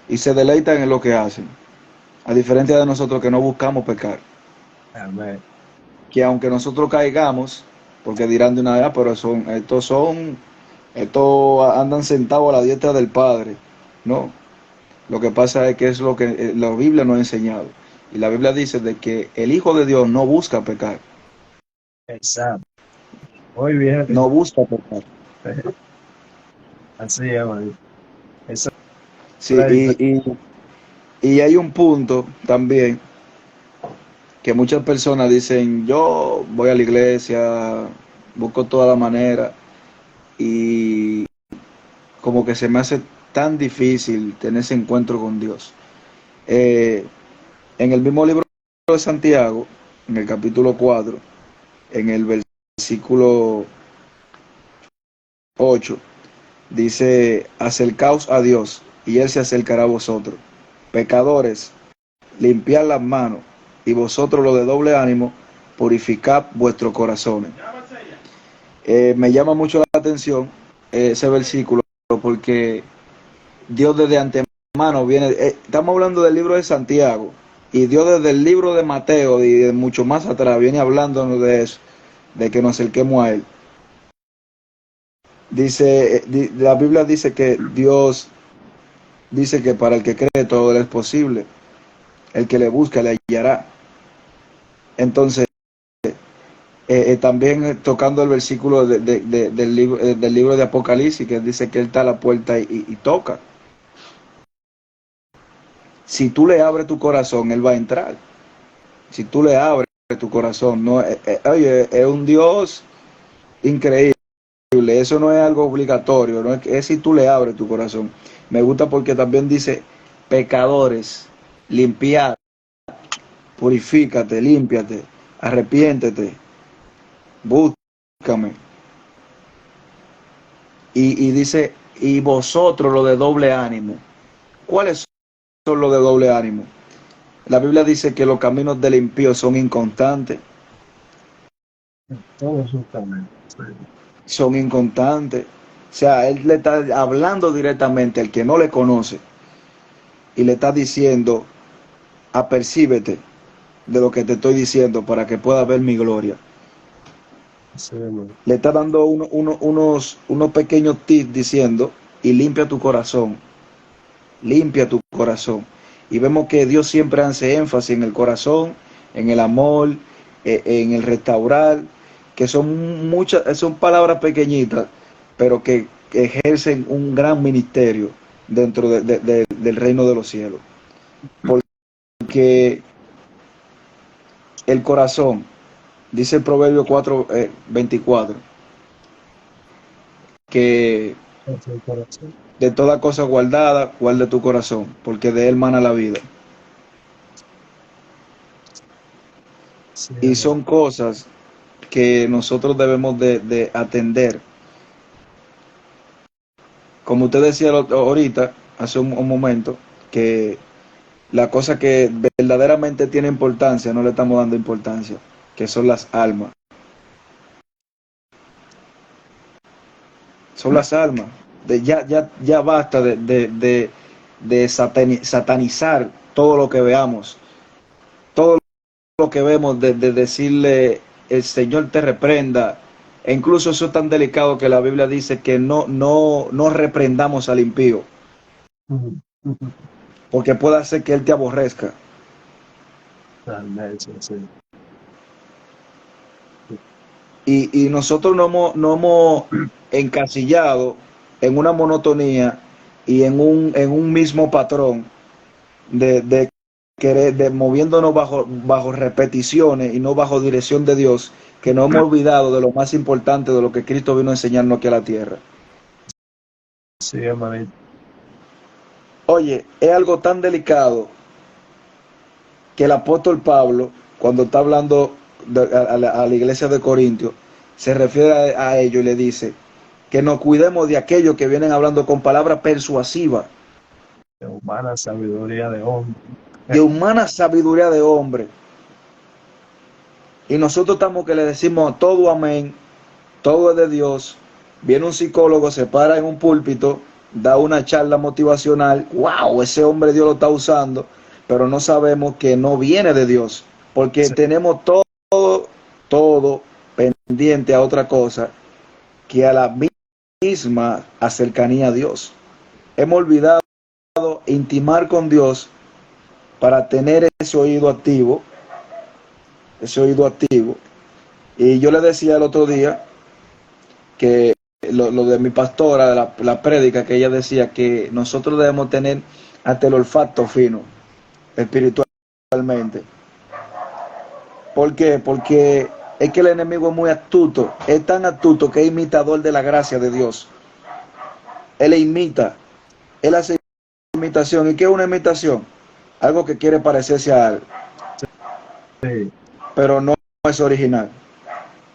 y se deleitan en lo que hacen, a diferencia de nosotros que no buscamos pecar, Amén. que aunque nosotros caigamos, porque dirán de una vez, pero estos andan sentados a la diestra del Padre, no, lo que pasa es que es lo que la Biblia nos ha enseñado, y la Biblia dice de que el Hijo de Dios no busca pecar, Exacto. Muy bien. no busca pecar. Así es, hermanito. Esa es Sí, la diferencia. y hay un punto también que muchas personas dicen, yo voy a la iglesia, busco toda la manera, y como que se me hace tan difícil tener ese encuentro con Dios. Eh, en el mismo libro de Santiago, en el capítulo 4, en el versículo 8, dice, acercaos a Dios y Él se acercará a vosotros. Pecadores, limpiad las manos, y vosotros los de doble ánimo, purificad vuestros corazones. Me llama mucho la atención ese versículo porque Dios desde antemano hermano, viene, estamos hablando del libro de Santiago, y Dios desde el libro de Mateo y de mucho más atrás viene hablándonos de eso, de que nos acerquemos a Él. Dice, la Biblia dice que Dios dice que para el que cree todo le es posible, el que le busca le hallará. Entonces, también tocando el versículo del libro de Apocalipsis, que dice que Él está a la puerta y toca. Si tú le abres tu corazón, Él va a entrar. Si tú le abres tu corazón, no, oye, es un Dios increíble. Eso no es algo obligatorio, no es si tú le abres tu corazón. Me gusta porque también dice, pecadores, limpiad, purifícate, límpiate, arrepiéntete, búscame. Y dice, y vosotros lo de doble ánimo. ¿Cuáles son los de doble ánimo? La Biblia dice que los caminos del impío son inconstantes. Todo eso también. Son inconstantes. O sea, Él le está hablando directamente al que no le conoce y le está diciendo, apercíbete de lo que te estoy diciendo para que puedas ver mi gloria. Sí, le está dando unos pequeños tips diciendo, y limpia tu corazón. Y vemos que Dios siempre hace énfasis en el corazón, en el amor, en el restaurar, que son palabras pequeñitas, pero que ejercen un gran ministerio dentro del reino de los cielos. Porque el corazón, dice el Proverbio 4:24, que el corazón. de toda cosa guardada, guarda tu corazón, porque de él mana la vida. Sí, Y son cosas que nosotros debemos de atender. Como usted decía ahorita, hace un momento, que la cosa que verdaderamente tiene importancia, no le estamos dando importancia, que son las almas. Son las almas. Ya basta de satanizar todo lo que veamos, todo lo que vemos, de decirle el Señor te reprenda. E incluso eso es tan delicado que la Biblia dice que no reprendamos al impío, porque puede hacer que él te aborrezca. Sí. Y nosotros no hemos encasillado en una monotonía y en un mismo patrón de querer, de moviéndonos bajo repeticiones y no bajo dirección de Dios, que no hemos olvidado de lo más importante de lo que Cristo vino a enseñarnos aquí a la tierra. Sí, hermanito. Oye, es algo tan delicado que el apóstol Pablo, cuando está hablando a la iglesia de Corintios, se refiere a ello y le dice que nos cuidemos de aquellos que vienen hablando con palabras persuasivas, De humana sabiduría de hombre. de humana sabiduría de hombre. Y nosotros estamos que le decimos todo amén, todo es de Dios. Viene un psicólogo, se para en un púlpito, da una charla motivacional. ¡Wow! Ese hombre Dios lo está usando, pero no sabemos que no viene de Dios, porque Sí. tenemos todo pendiente a otra cosa que a la misma cercanía a Dios. Hemos olvidado intimar con Dios para tener ese oído activo. Y yo le decía el otro día que lo de mi pastora, la prédica, que ella decía que nosotros debemos tener hasta el olfato fino, espiritualmente. ¿Por qué? Porque es que el enemigo es muy astuto, es tan astuto que es imitador de la gracia de Dios. Él le imita, él hace imitación. ¿Y qué es una imitación? Algo que quiere parecerse a algo, Sí, pero no es original.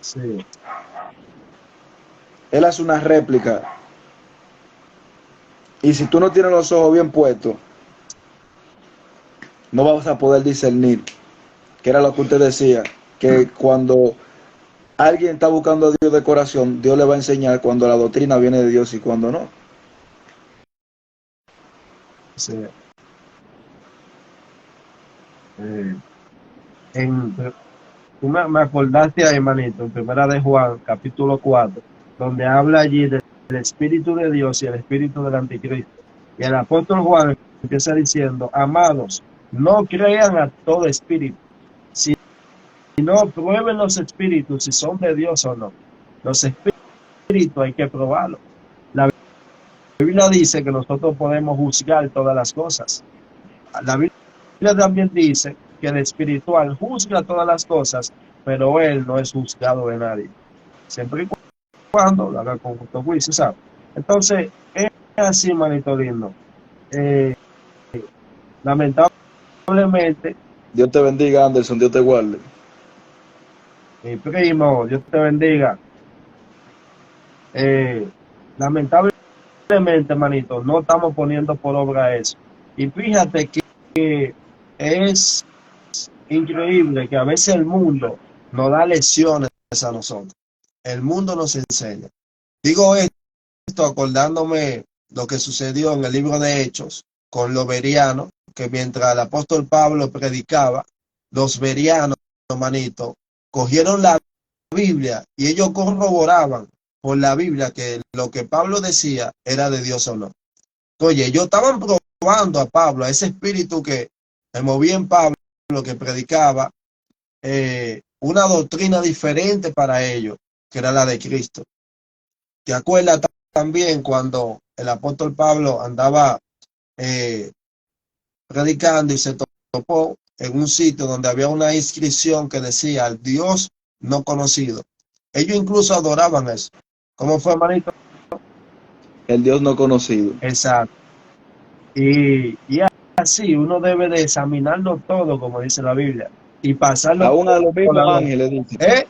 sí. Él hace una réplica. Y si tú no tienes los ojos bien puestos, no vas a poder discernir, que era lo que usted decía, que cuando alguien está buscando a Dios de corazón, Dios le va a enseñar cuando la doctrina viene de Dios y cuando no. eh, tú me acordaste ahí, hermanito, en Primera de Juan, capítulo 4, donde habla allí del Espíritu de Dios y el Espíritu del Anticristo. Y el apóstol Juan empieza diciendo: amados, no crean a todo espíritu, sino prueben los espíritus si son de Dios o no. Los espíritus hay que probarlos. La Biblia dice que nosotros podemos juzgar todas las cosas. La Biblia también dice que el espiritual juzga todas las cosas, pero él no es juzgado de nadie. Siempre y cuando lo haga con justo juicio, ¿sabes? Entonces, es así, manito lindo. Lamentablemente, Dios te bendiga, Anderson, Dios te guarde. mi primo, Dios te bendiga. Lamentablemente, manito, no estamos poniendo por obra eso. Y fíjate que es increíble que a veces el mundo nos da lecciones a nosotros. El mundo nos enseña. Digo esto acordándome lo que sucedió en el libro de Hechos con los berianos, que mientras el apóstol Pablo predicaba, los berianos, manito, cogieron la Biblia y ellos corroboraban por la Biblia que lo que Pablo decía era de Dios o no. Oye, ellos estaban probando a Pablo, a ese espíritu que se movía en Pablo, que predicaba una doctrina diferente para ellos, que era la de Cristo. ¿Te acuerdas también cuando el apóstol Pablo andaba predicando y se topó en un sitio donde había una inscripción que decía al Dios no conocido? Ellos incluso adoraban eso. ¿Cómo fue, hermanito? El Dios no conocido. Exacto. Y así uno debe de examinarlo todo, como dice la Biblia, y pasarlo Aún a los por mismos la... ángeles, dice.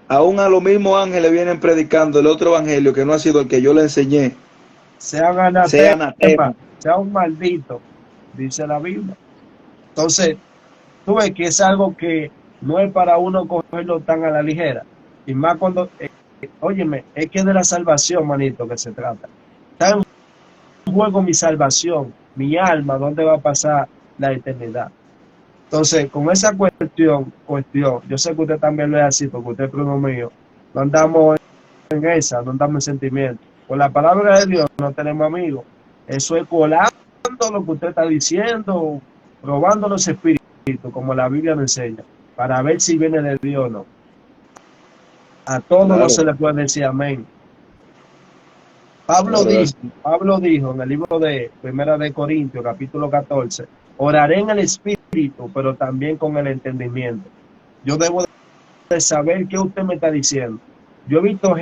Aún a los mismos ángeles vienen predicando el otro evangelio que no ha sido el que yo le enseñé. Sea anatema, sea un maldito, dice la Biblia. Entonces, tú ves que es algo que no es para uno cogerlo tan a la ligera. Y más cuando, óyeme, es que es de la salvación, manito, que se trata. Está en juego mi salvación, mi alma, ¿dónde va a pasar la eternidad? Entonces, con esa cuestión, yo sé que usted también lo es así, porque usted es primo mío, no andamos en esa, no andamos en sentimiento. Con la palabra de Dios no tenemos amigos. Eso es colando lo que usted está diciendo, probando los espíritus, como la Biblia nos enseña, para ver si viene de Dios o no. A todos no se le puede decir amén. Pablo dijo en el libro de Primera de Corintios, capítulo 14, oraré en el espíritu, pero también con el entendimiento. Yo debo de saber qué usted me está diciendo. Yo he visto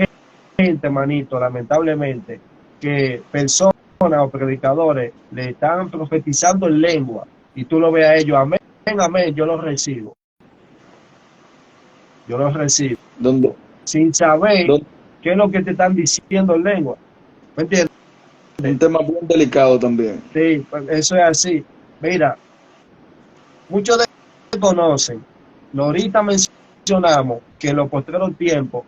gente, manito, lamentablemente, que personas o predicadores le están profetizando en lengua y tú lo ves a ellos, amén, amén, yo lo recibo. Yo lo recibo. ¿Dónde? Sin saber qué es lo que te están diciendo en lengua. ¿Me entiendes? Un tema bien delicado también. Sí, eso es así. Mira, muchos desconocen. Ahorita mencionamos que en los postreros tiempos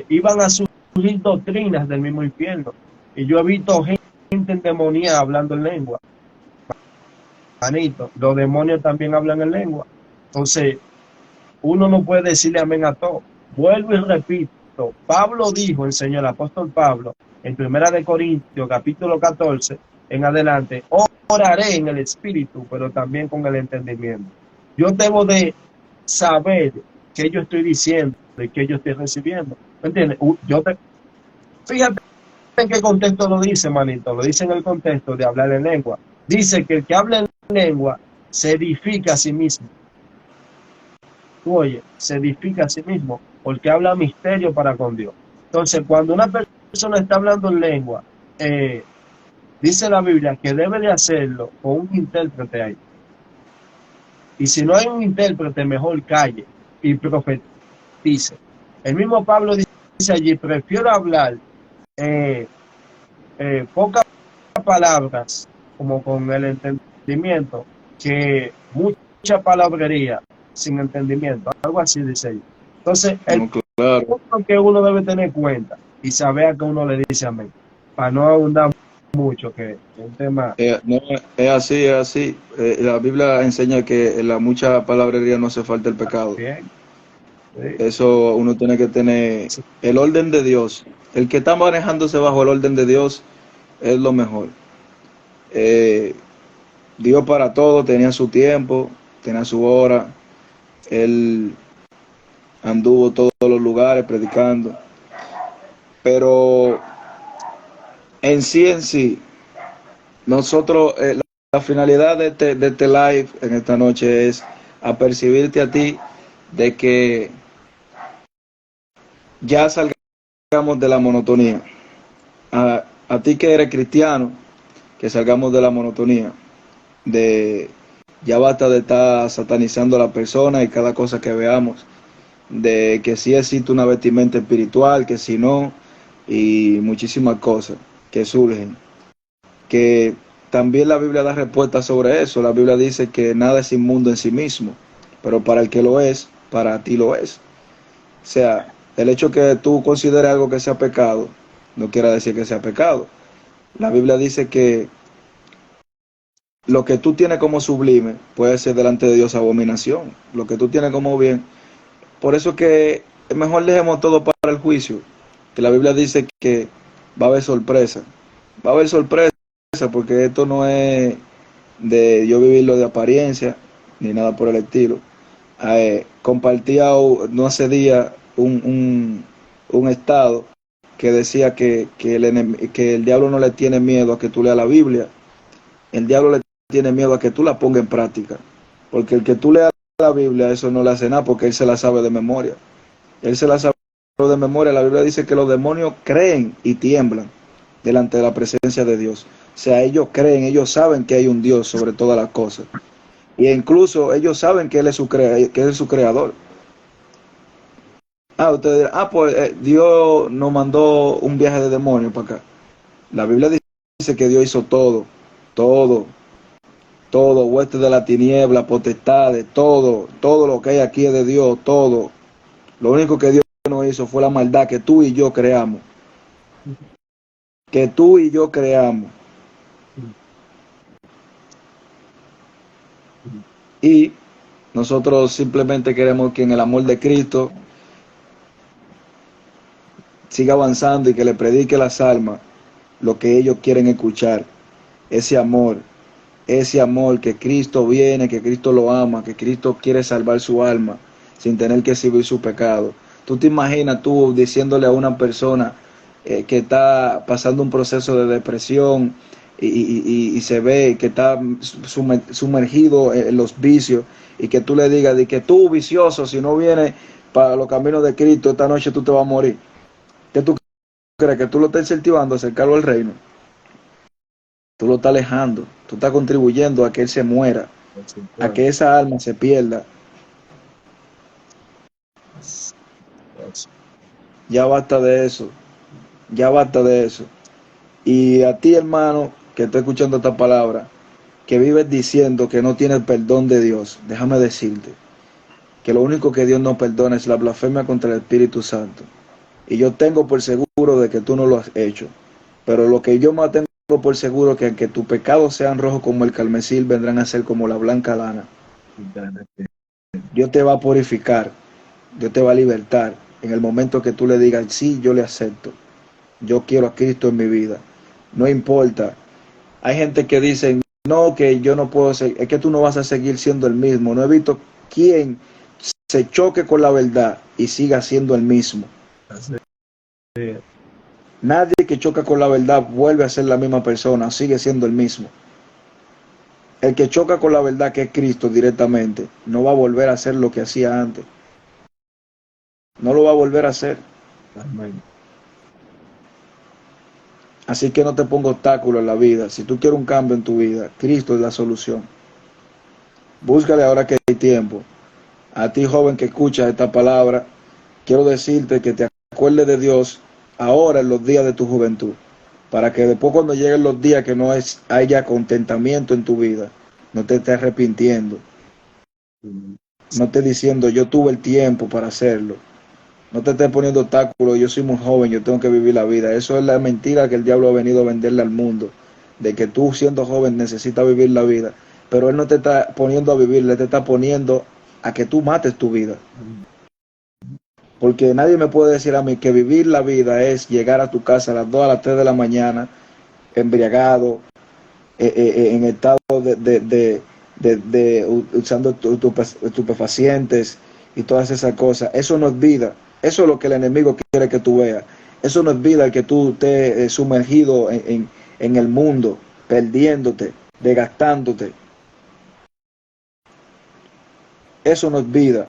iban a surgir doctrinas del mismo infierno. Y yo he visto gente endemoniada hablando en lengua. Manito, los demonios también hablan en lengua. Entonces, uno no puede decirle amén a todo. Vuelvo y repito, Pablo dijo, enseñó el apóstol Pablo, en Primera de Corintios, capítulo 14, en adelante, oraré en el espíritu, pero también con el entendimiento. Yo debo de saber qué yo estoy diciendo y qué yo estoy recibiendo. ¿Me entiendes? Fíjate en qué contexto lo dice, manito. Lo dice en el contexto de hablar en lengua. Dice que el que habla en lengua se edifica a sí mismo. Oye, se edifica a sí mismo porque habla misterio para con Dios. Entonces, cuando una persona está hablando en lengua, dice la Biblia que debe de hacerlo con un intérprete ahí. Y si no hay un intérprete, mejor calle y profetice. El mismo Pablo dice allí, prefiero hablar pocas palabras, como con el entendimiento, que mucha palabrería sin entendimiento, algo así dice ella. Entonces, el punto que uno debe tener en cuenta y saber a que uno le dice amén, para no abundar mucho, que es un tema No, es así, es así. La Biblia enseña que en la mucha palabrería no hace falta el pecado. bien. Sí, Eso uno tiene que tener sí, el orden de Dios. El que está manejándose bajo el orden de Dios es lo mejor. Eh, Dios para todo tenía su tiempo, tenía su hora. Él anduvo todos los lugares predicando. Pero en sí, nosotros, la finalidad de este live en esta noche es apercibirte a ti de que ya salgamos de la monotonía. A ti que eres cristiano, que salgamos de la monotonía, de ya basta de estar satanizando a la persona y cada cosa que veamos, de que sí existe una vestimenta espiritual, que si no, y muchísimas cosas que surgen, que también la Biblia da respuesta sobre eso. La Biblia dice que nada es inmundo en sí mismo, pero para el que lo es, para ti lo es. O sea, el hecho que tú consideres algo que sea pecado, no quiere decir que sea pecado. La Biblia dice que lo que tú tienes como sublime puede ser delante de Dios abominación. Lo que tú tienes como bien. Por eso que mejor dejemos todo para el juicio. Que la Biblia dice que va a haber sorpresa. Va a haber sorpresa porque esto no es de yo vivirlo de apariencia ni nada por el estilo. Compartía no hace día un estado que decía que el diablo no le tiene miedo a que tú leas la Biblia. El diablo le tiene miedo a que tú la pongas en práctica. Porque el que tú leas la Biblia, eso no le hace nada porque él se la sabe de memoria. Él se la sabe de memoria. La Biblia dice que los demonios creen y tiemblan delante de la presencia de Dios. O sea, ellos creen, ellos saben que hay un Dios sobre todas las cosas. Y incluso ellos saben que Él es que Él es su creador. Ustedes dirán, pues Dios nos mandó un viaje de demonios para acá. La Biblia dice que Dios hizo todo, todo, todo, huestes de la tiniebla, potestades, todo lo que hay aquí es de Dios, todo. Lo único que Dios no hizo fue la maldad que tú y yo creamos. Que tú y yo creamos. Y nosotros simplemente queremos que en el amor de Cristo siga avanzando y que le predique a las almas lo que ellos quieren escuchar. Ese amor que Cristo viene, que Cristo lo ama, que Cristo quiere salvar su alma sin tener que exhibir su pecado. Tú te imaginas tú diciéndole a una persona que está pasando un proceso de depresión y se ve que está sumergido en los vicios y que tú le digas de que tú vicioso, si no vienes para los caminos de Cristo, esta noche tú te vas a morir. ¿Qué tú crees? ¿Que tú lo estás incentivando a acercarlo al reino? Tú lo estás alejando, tú estás contribuyendo a que él se muera, a que esa alma se pierda. Ya basta de eso, ya basta de eso. Y a ti, hermano, que está escuchando esta palabra, que vives diciendo que no tienes perdón de Dios, déjame decirte que lo único que Dios no perdona es la blasfemia contra el Espíritu Santo. Y yo tengo por seguro de que tú no lo has hecho. Pero lo que yo más tengo por seguro es que aunque tus pecados sean rojos como el carmesí, vendrán a ser como la blanca lana. Dios te va a purificar, Dios te va a libertar en el momento que tú le digas, sí, yo le acepto. Yo quiero a Cristo en mi vida. No importa. Hay gente que dice, no, que yo no puedo ser, es que tú no vas a seguir siendo el mismo. No he visto quien se choque con la verdad y siga siendo el mismo. Nadie que choca con la verdad vuelve a ser la misma persona, sigue siendo el mismo. El que choca con la verdad, que es Cristo directamente, no va a volver a hacer lo que hacía antes. No lo va a volver a hacer. Así que no te ponga obstáculos en la vida. Si tú quieres un cambio en tu vida, Cristo es la solución. Búscale ahora que hay tiempo. A ti, joven, que escuchas esta palabra, quiero decirte que te acuerdes de Dios ahora en los días de tu juventud, para que después cuando lleguen los días que no haya contentamiento en tu vida, no te estés arrepintiendo, no estés diciendo yo tuve el tiempo para hacerlo, no te estés poniendo obstáculos, yo soy muy joven, yo tengo que vivir la vida. Eso es la mentira que el diablo ha venido a venderle al mundo, de que tú siendo joven necesitas vivir la vida, pero Él no te está poniendo a vivir, le te está poniendo a que tú mates tu vida. Porque nadie me puede decir a mí que vivir la vida es llegar a tu casa a las 2 a las 3 de la mañana, embriagado, en estado usando estupefacientes y todas esas cosas. Eso no es vida. Eso es lo que el enemigo quiere que tú veas. Eso no es vida, el que tú estés sumergido en el mundo, perdiéndote, desgastándote. Eso no es vida.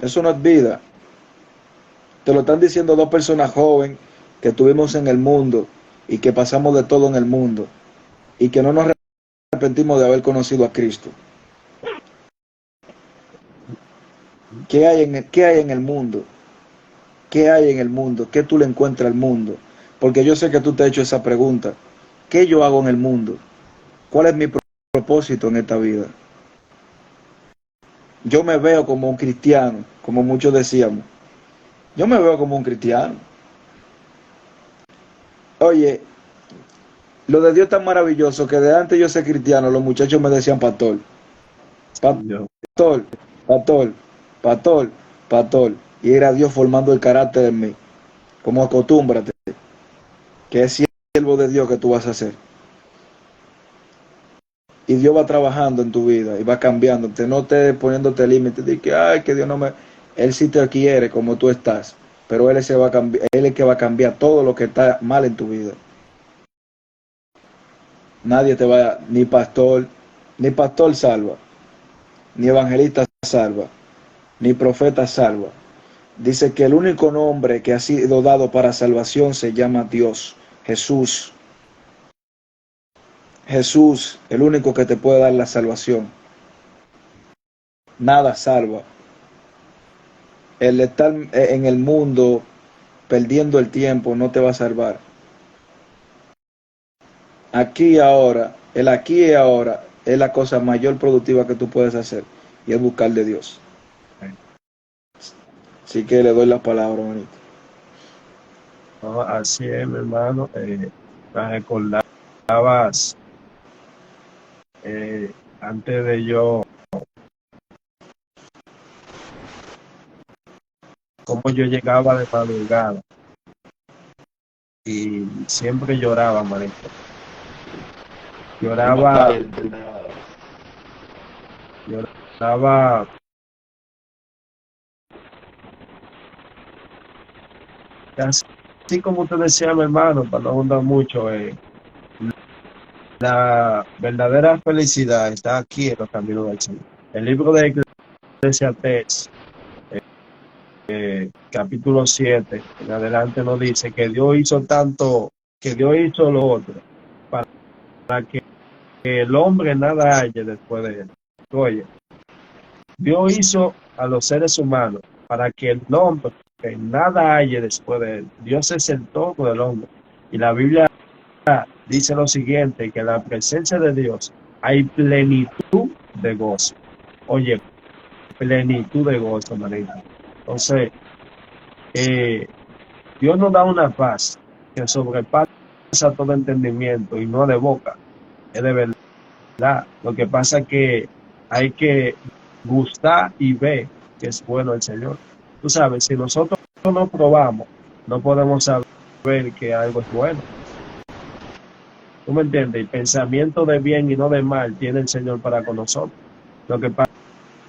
Eso no es vida. Te lo están diciendo dos personas jóvenes que estuvimos en el mundo y que pasamos de todo en el mundo y que no nos arrepentimos de haber conocido a Cristo. ¿Qué hay en el mundo? ¿Qué hay en el mundo? ¿Qué tú le encuentras al mundo? Porque yo sé que tú te has hecho esa pregunta. ¿Qué yo hago en el mundo? ¿Cuál es mi propósito en esta vida? Yo me veo como un cristiano, como muchos decíamos. Yo me veo como un cristiano. Oye, lo de Dios es tan maravilloso que de antes yo ser cristiano, los muchachos me decían pastor. Pastor, pastor, pastor, pastor. Y era Dios formando el carácter en mí. Como acostúmbrate, que es siervo de Dios que tú vas a hacer. Y Dios va trabajando en tu vida y va cambiándote, no te poniéndote límites de que, ay, que Dios no me... Él sí te quiere como tú estás, pero Él, se va a cambiar, Él es el que va a cambiar todo lo que está mal en tu vida. Nadie te va, ni pastor salva, ni evangelista salva, ni profeta salva. Dice que el único nombre que ha sido dado para salvación se llama Dios, Jesús. Jesús, el único que te puede dar la salvación. Nada salva. El estar en el mundo perdiendo el tiempo no te va a salvar. Aquí y ahora es la cosa mayor productiva que tú puedes hacer y es buscar de Dios. Así que le doy la palabra, manito. No, así es, mi hermano. Me recordabas antes de yo, cómo yo llegaba de madrugada y siempre lloraba, manito. Lloraba, lloraba así como usted decía, mi hermano, para no abundar mucho. La verdadera felicidad está aquí en los caminos del Señor. El libro de Eclesiastés, capítulo 7, en adelante nos dice que Dios hizo tanto, que Dios hizo lo otro, para que el hombre nada haya después de él. Oye, Dios hizo a los seres humanos para que el hombre nada haya después de él. Dios es el todo del hombre. Y la Biblia dice lo siguiente, que en la presencia de Dios hay plenitud de gozo. Oye, plenitud de gozo, manito. Entonces, Dios nos da una paz que sobrepasa todo entendimiento y no de boca, es de verdad. Lo que pasa es que hay que gustar y ver que es bueno el Señor. Tú sabes, si nosotros no probamos, no podemos saber que algo es bueno. ¿Tú me entiendes? El pensamiento de bien y no de mal tiene el Señor para con nosotros. Lo que pasa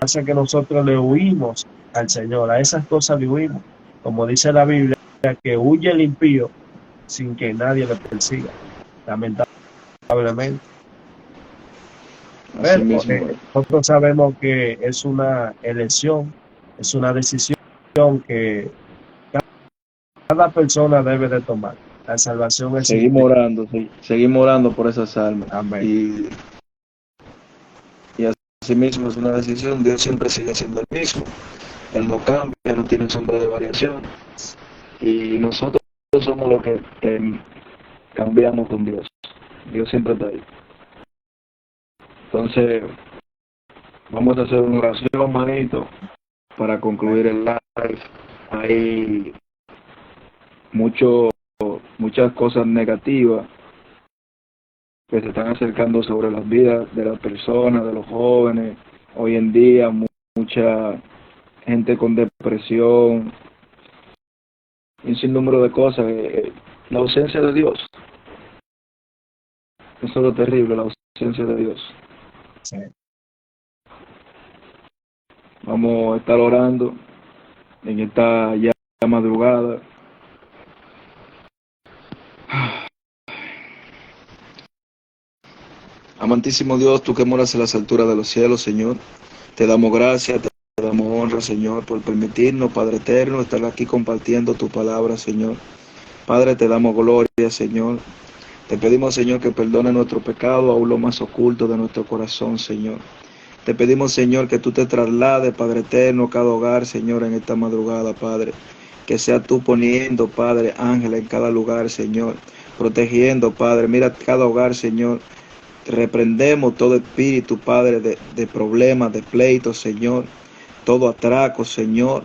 es que nosotros le huimos al Señor, a esas cosas le huimos. Como dice la Biblia, que huye el impío sin que nadie le persiga, lamentablemente. Así Pero mismo. nosotros sabemos que es una elección, es una decisión que cada persona debe de tomar. La salvación es sin Seguimos orando, seguimos orando por esas almas. amén. Y así mismo es una decisión. Dios siempre sigue siendo el mismo. Él no cambia, no tiene sombra de variación. Y nosotros somos los que cambiamos con Dios. Dios siempre está ahí. Entonces, vamos a hacer una oración, manito, para concluir el live. Hay mucho muchas cosas negativas que se están acercando sobre las vidas de las personas, de los jóvenes. Hoy en día mucha gente con depresión y un sinnúmero de cosas. La ausencia de Dios, eso es lo terrible, la ausencia de Dios. Sí. Vamos a estar orando en esta ya madrugada. Amantísimo Dios, tú que moras en las alturas de los cielos, Señor, te damos gracias, te damos honra, Señor, por permitirnos, Padre eterno, estar aquí compartiendo tu palabra, Señor. Padre, te damos gloria, Señor. Te pedimos, Señor, que perdone nuestro pecado, aún lo más oculto de nuestro corazón, Señor. Te pedimos, Señor, que tú te traslades, Padre eterno, a cada hogar, Señor, en esta madrugada, Padre. Que sea tú poniendo, Padre, ángeles en cada lugar, Señor. Protegiendo, Padre. Mira cada hogar, Señor. Reprendemos todo espíritu, Padre, de problemas, de pleitos, Señor. Todo atraco, Señor.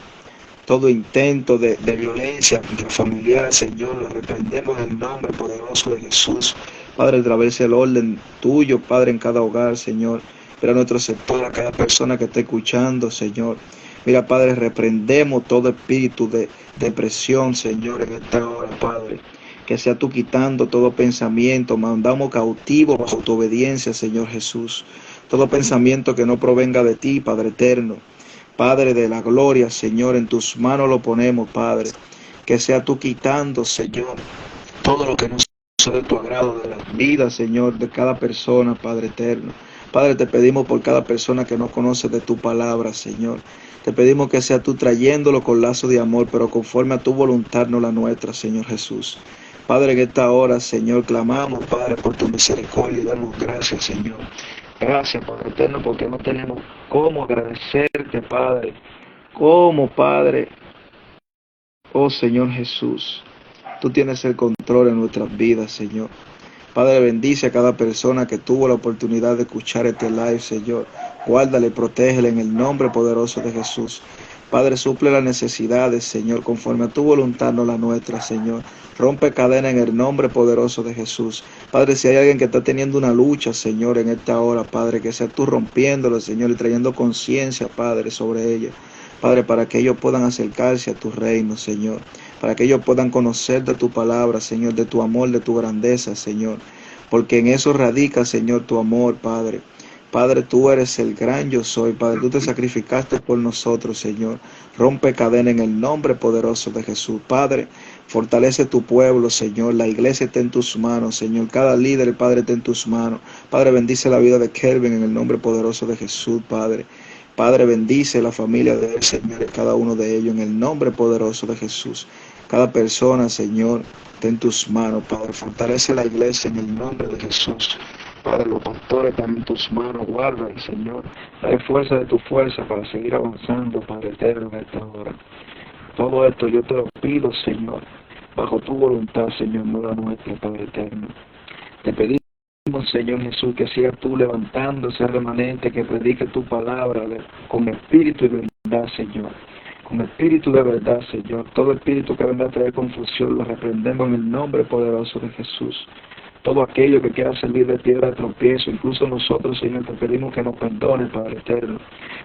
Todo intento de violencia familiar, Señor. Lo reprendemos en el nombre poderoso de Jesús. Padre, establece el orden tuyo, Padre, en cada hogar, Señor. Mira nuestro sector, a cada persona que esté escuchando, Señor. Mira, Padre, reprendemos todo espíritu de depresión, Señor, en esta hora, Padre. Que sea tú quitando todo pensamiento, mandamos cautivo bajo tu obediencia, Señor Jesús. Todo pensamiento que no provenga de ti, Padre eterno. Padre de la gloria, Señor, en tus manos lo ponemos, Padre. Que sea tú quitando, Señor, todo lo que no sea de tu agrado, de las vidas, Señor, de cada persona, Padre eterno. Padre, te pedimos por cada persona que no conoce de tu palabra, Señor. Te pedimos que sea tú trayéndolo con lazo de amor, pero conforme a tu voluntad, no la nuestra, Señor Jesús. Padre, en esta hora, Señor, clamamos, Padre, por tu misericordia y damos gracias, Señor. Gracias, Padre eterno, porque no tenemos cómo agradecerte, Padre. Cómo, Padre. Oh, Señor Jesús, tú tienes el control en nuestras vidas, Señor. Padre, bendice a cada persona que tuvo la oportunidad de escuchar este live, Señor. Guárdale, protégele en el nombre poderoso de Jesús. Padre, suple las necesidades, Señor, conforme a tu voluntad, no la nuestra, Señor. Rompe cadena en el nombre poderoso de Jesús. Padre, si hay alguien que está teniendo una lucha, Señor, en esta hora, Padre, que sea tú rompiéndolo, Señor, y trayendo conciencia, Padre, sobre ella. Padre, para que ellos puedan acercarse a tu reino, Señor. Para que ellos puedan conocer de tu palabra, Señor, de tu amor, de tu grandeza, Señor. Porque en eso radica, Señor, tu amor, Padre. Padre, tú eres el gran yo soy, Padre, tú te sacrificaste por nosotros, Señor. Rompe cadena en el nombre poderoso de Jesús. Padre, fortalece tu pueblo, Señor. La iglesia está en tus manos, Señor. Cada líder, Padre, está en tus manos. Padre, bendice la vida de Kelvin en el nombre poderoso de Jesús, Padre. Padre, bendice la familia de él, Señor, cada uno de ellos en el nombre poderoso de Jesús. Cada persona, Señor, está en tus manos, Padre. Fortalece la iglesia en el nombre de Jesús. Padre, los pastores están en tus manos, guarda, Señor. Dale fuerza de tu fuerza para seguir avanzando, Padre eterno, en esta hora. Todo esto yo te lo pido, Señor, bajo tu voluntad, Señor, no la nuestra, Padre eterno. Te pedimos, Señor Jesús, que sigas tú levantando ese remanente, que predique tu palabra con espíritu y verdad, Señor. Con espíritu de verdad, Señor. Todo espíritu que venga a traer confusión lo reprendemos en el nombre poderoso de Jesús. Todo aquello que quiera servir de piedra de tropiezo, incluso nosotros, Señor, te pedimos que nos perdone, Padre eterno.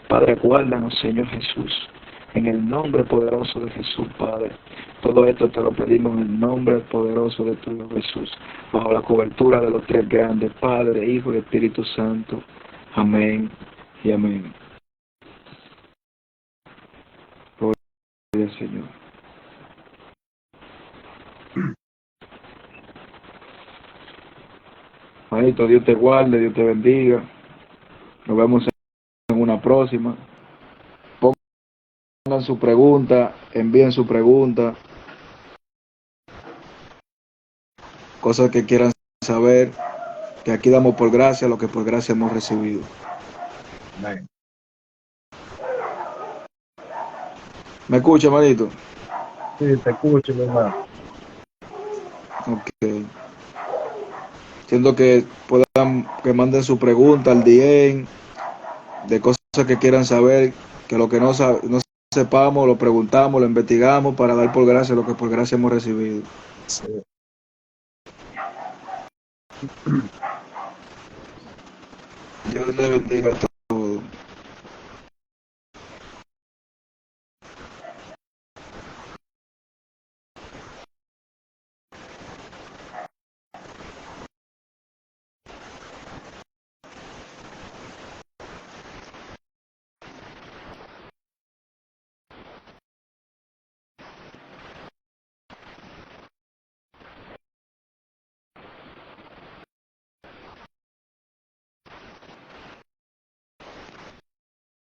Padre, guárdanos, Señor Jesús, en el nombre poderoso de Jesús, Padre. Todo esto te lo pedimos en el nombre poderoso de tu Hijo Jesús, bajo la cobertura de los tres grandes, Padre, Hijo y Espíritu Santo. Amén y amén. Gloria al Señor. Manito, Dios te guarde, Dios te bendiga. Nos vemos en una próxima. Pongan su pregunta, envíen su pregunta. Cosas que quieran saber, que aquí damos por gracia lo que por gracia hemos recibido. Amén. ¿Me escucha, manito? Sí, te escucho, mi hermano. Ok. Siento que puedan, que manden su pregunta al DM de cosas que quieran saber, que lo que no sepamos, lo preguntamos, lo investigamos para dar por gracia lo que por gracia hemos recibido. Sí. Dios le bendiga a todos.